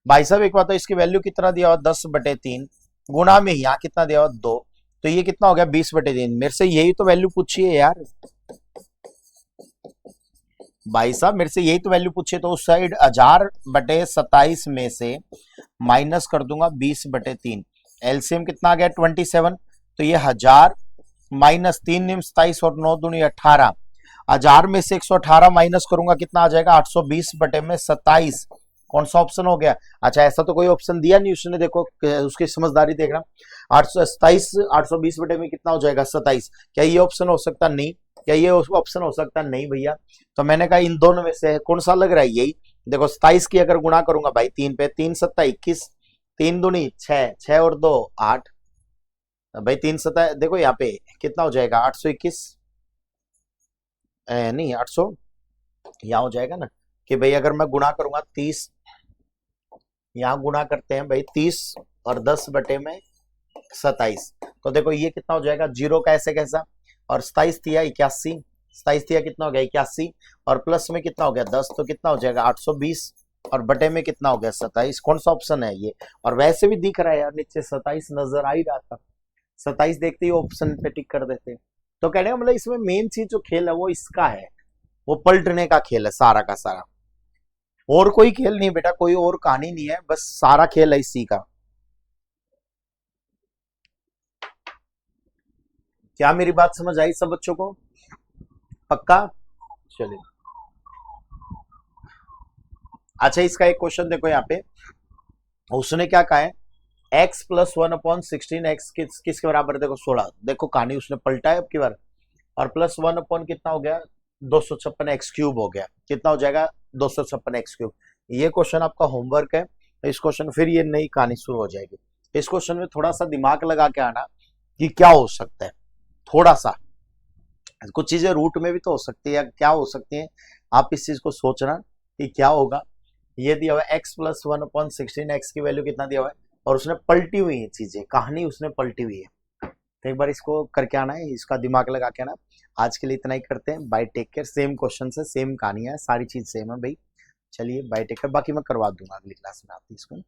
भाई साहब एक बात तो इसकी वैल्यू कितना दिया हुआ 10/3, गुणा में यहाँ कितना दिया हुआ 2, तो ये कितना हो गया 20/3। मेरे से यही तो वैल्यू पूछी है यार भाई साहब, मेरे से यही तो वैल्यू पूछे, तो उस साइड 1000/27 में से माइनस कर दूंगा 20/3। एलसीएम कितना आ गया 27, तो ये 1000 माइनस 3 निम 27 और 9 दूनी 18, 1000 में से 118 माइनस करूंगा कितना आ जाएगा 820/27। कौन सा ऑप्शन हो गया? अच्छा ऐसा तो कोई ऑप्शन दिया नहीं उसने, देखो उसकी समझदारी देखना। 827 820 में कितना हो जाएगा 27, क्या ये ऑप्शन हो सकता? नहीं। क्या ये ऑप्शन हो सकता? नहीं भैया। तो मैंने कहा इन दोनों में से कौन सा लग रहा है? यही देखो, 27 की अगर गुणा करूंगा भाई 3 पे, 3 सत्ता 21, 3 दूनी 6, 6 और 2 8, भाई 3 सत्ता देखो यहाँ पे कितना हो जाएगा 821, नहीं 800, यहाँ हो जाएगा ना कि भाई अगर मैं गुणा करूंगा 30, यहाँ गुणा करते हैं भाई 30 और 10/27, तो देखो ये कितना हो जाएगा, जीरो का ऐसे कैसा, और 27 थिया 81, 27 थिया कितना हो गया 81, और प्लस में कितना हो गया 10, तो कितना हो जाएगा 820, और बटे में कितना हो गया 27। कौन सा ऑप्शन है ये? और वैसे भी दिख रहा है यार, नीचे 27 नजर आ ही रहा था, 27 देखते ही ऑप्शन पे टिक कर देते। तो कहने का मतलब इसमें मेन चीज जो खेल है वो इसका है, वो पलटने का खेल है सारा का सारा। और कोई खेल नहीं बेटा, कोई और कहानी नहीं है, बस सारा खेल है इसी का। क्या मेरी बात समझ आई सब बच्चों को? पक्का? चलिए, अच्छा इसका एक क्वेश्चन देखो यहाँ पे, उसने क्या कहा है, x प्लस 1/16 एक्स किसके बराबर है? देखो 16, देखो कहानी उसने पलटा है अब की बार, और प्लस 1 कितना हो गया, 256 एक्स क्यूब हो गया, कितना हो जाएगा, 256 एक्स क्यूब। ये क्वेश्चन आपका होमवर्क है, इस क्वेश्चन फिर ये नई कहानी शुरू हो जाएगी। इस क्वेश्चन में थोड़ा सा दिमाग लगा के आना कि क्या हो सकता है, थोड़ा सा, कुछ चीजें रूट में भी तो हो सकती है या क्या हो सकती है, आप इस चीज को सोचना कि क्या होगा। ये दिया हुआ है एक्स प्लस 1/16, एक्स की वैल्यू कितना दिया हुआ है, और उसने पलटी हुई है चीजें, कहानी उसने पलटी हुई है। तो एक बार इसको करके आना है, इसका दिमाग लगा के आना। आज के लिए इतना ही करते हैं, bye take care. Same question है, सेम कहानियां है, सारी चीज सेम है भाई। चलिए बाय टेक केयर, बाकी मैं करवा दूंगा अगली क्लास में आप इसको।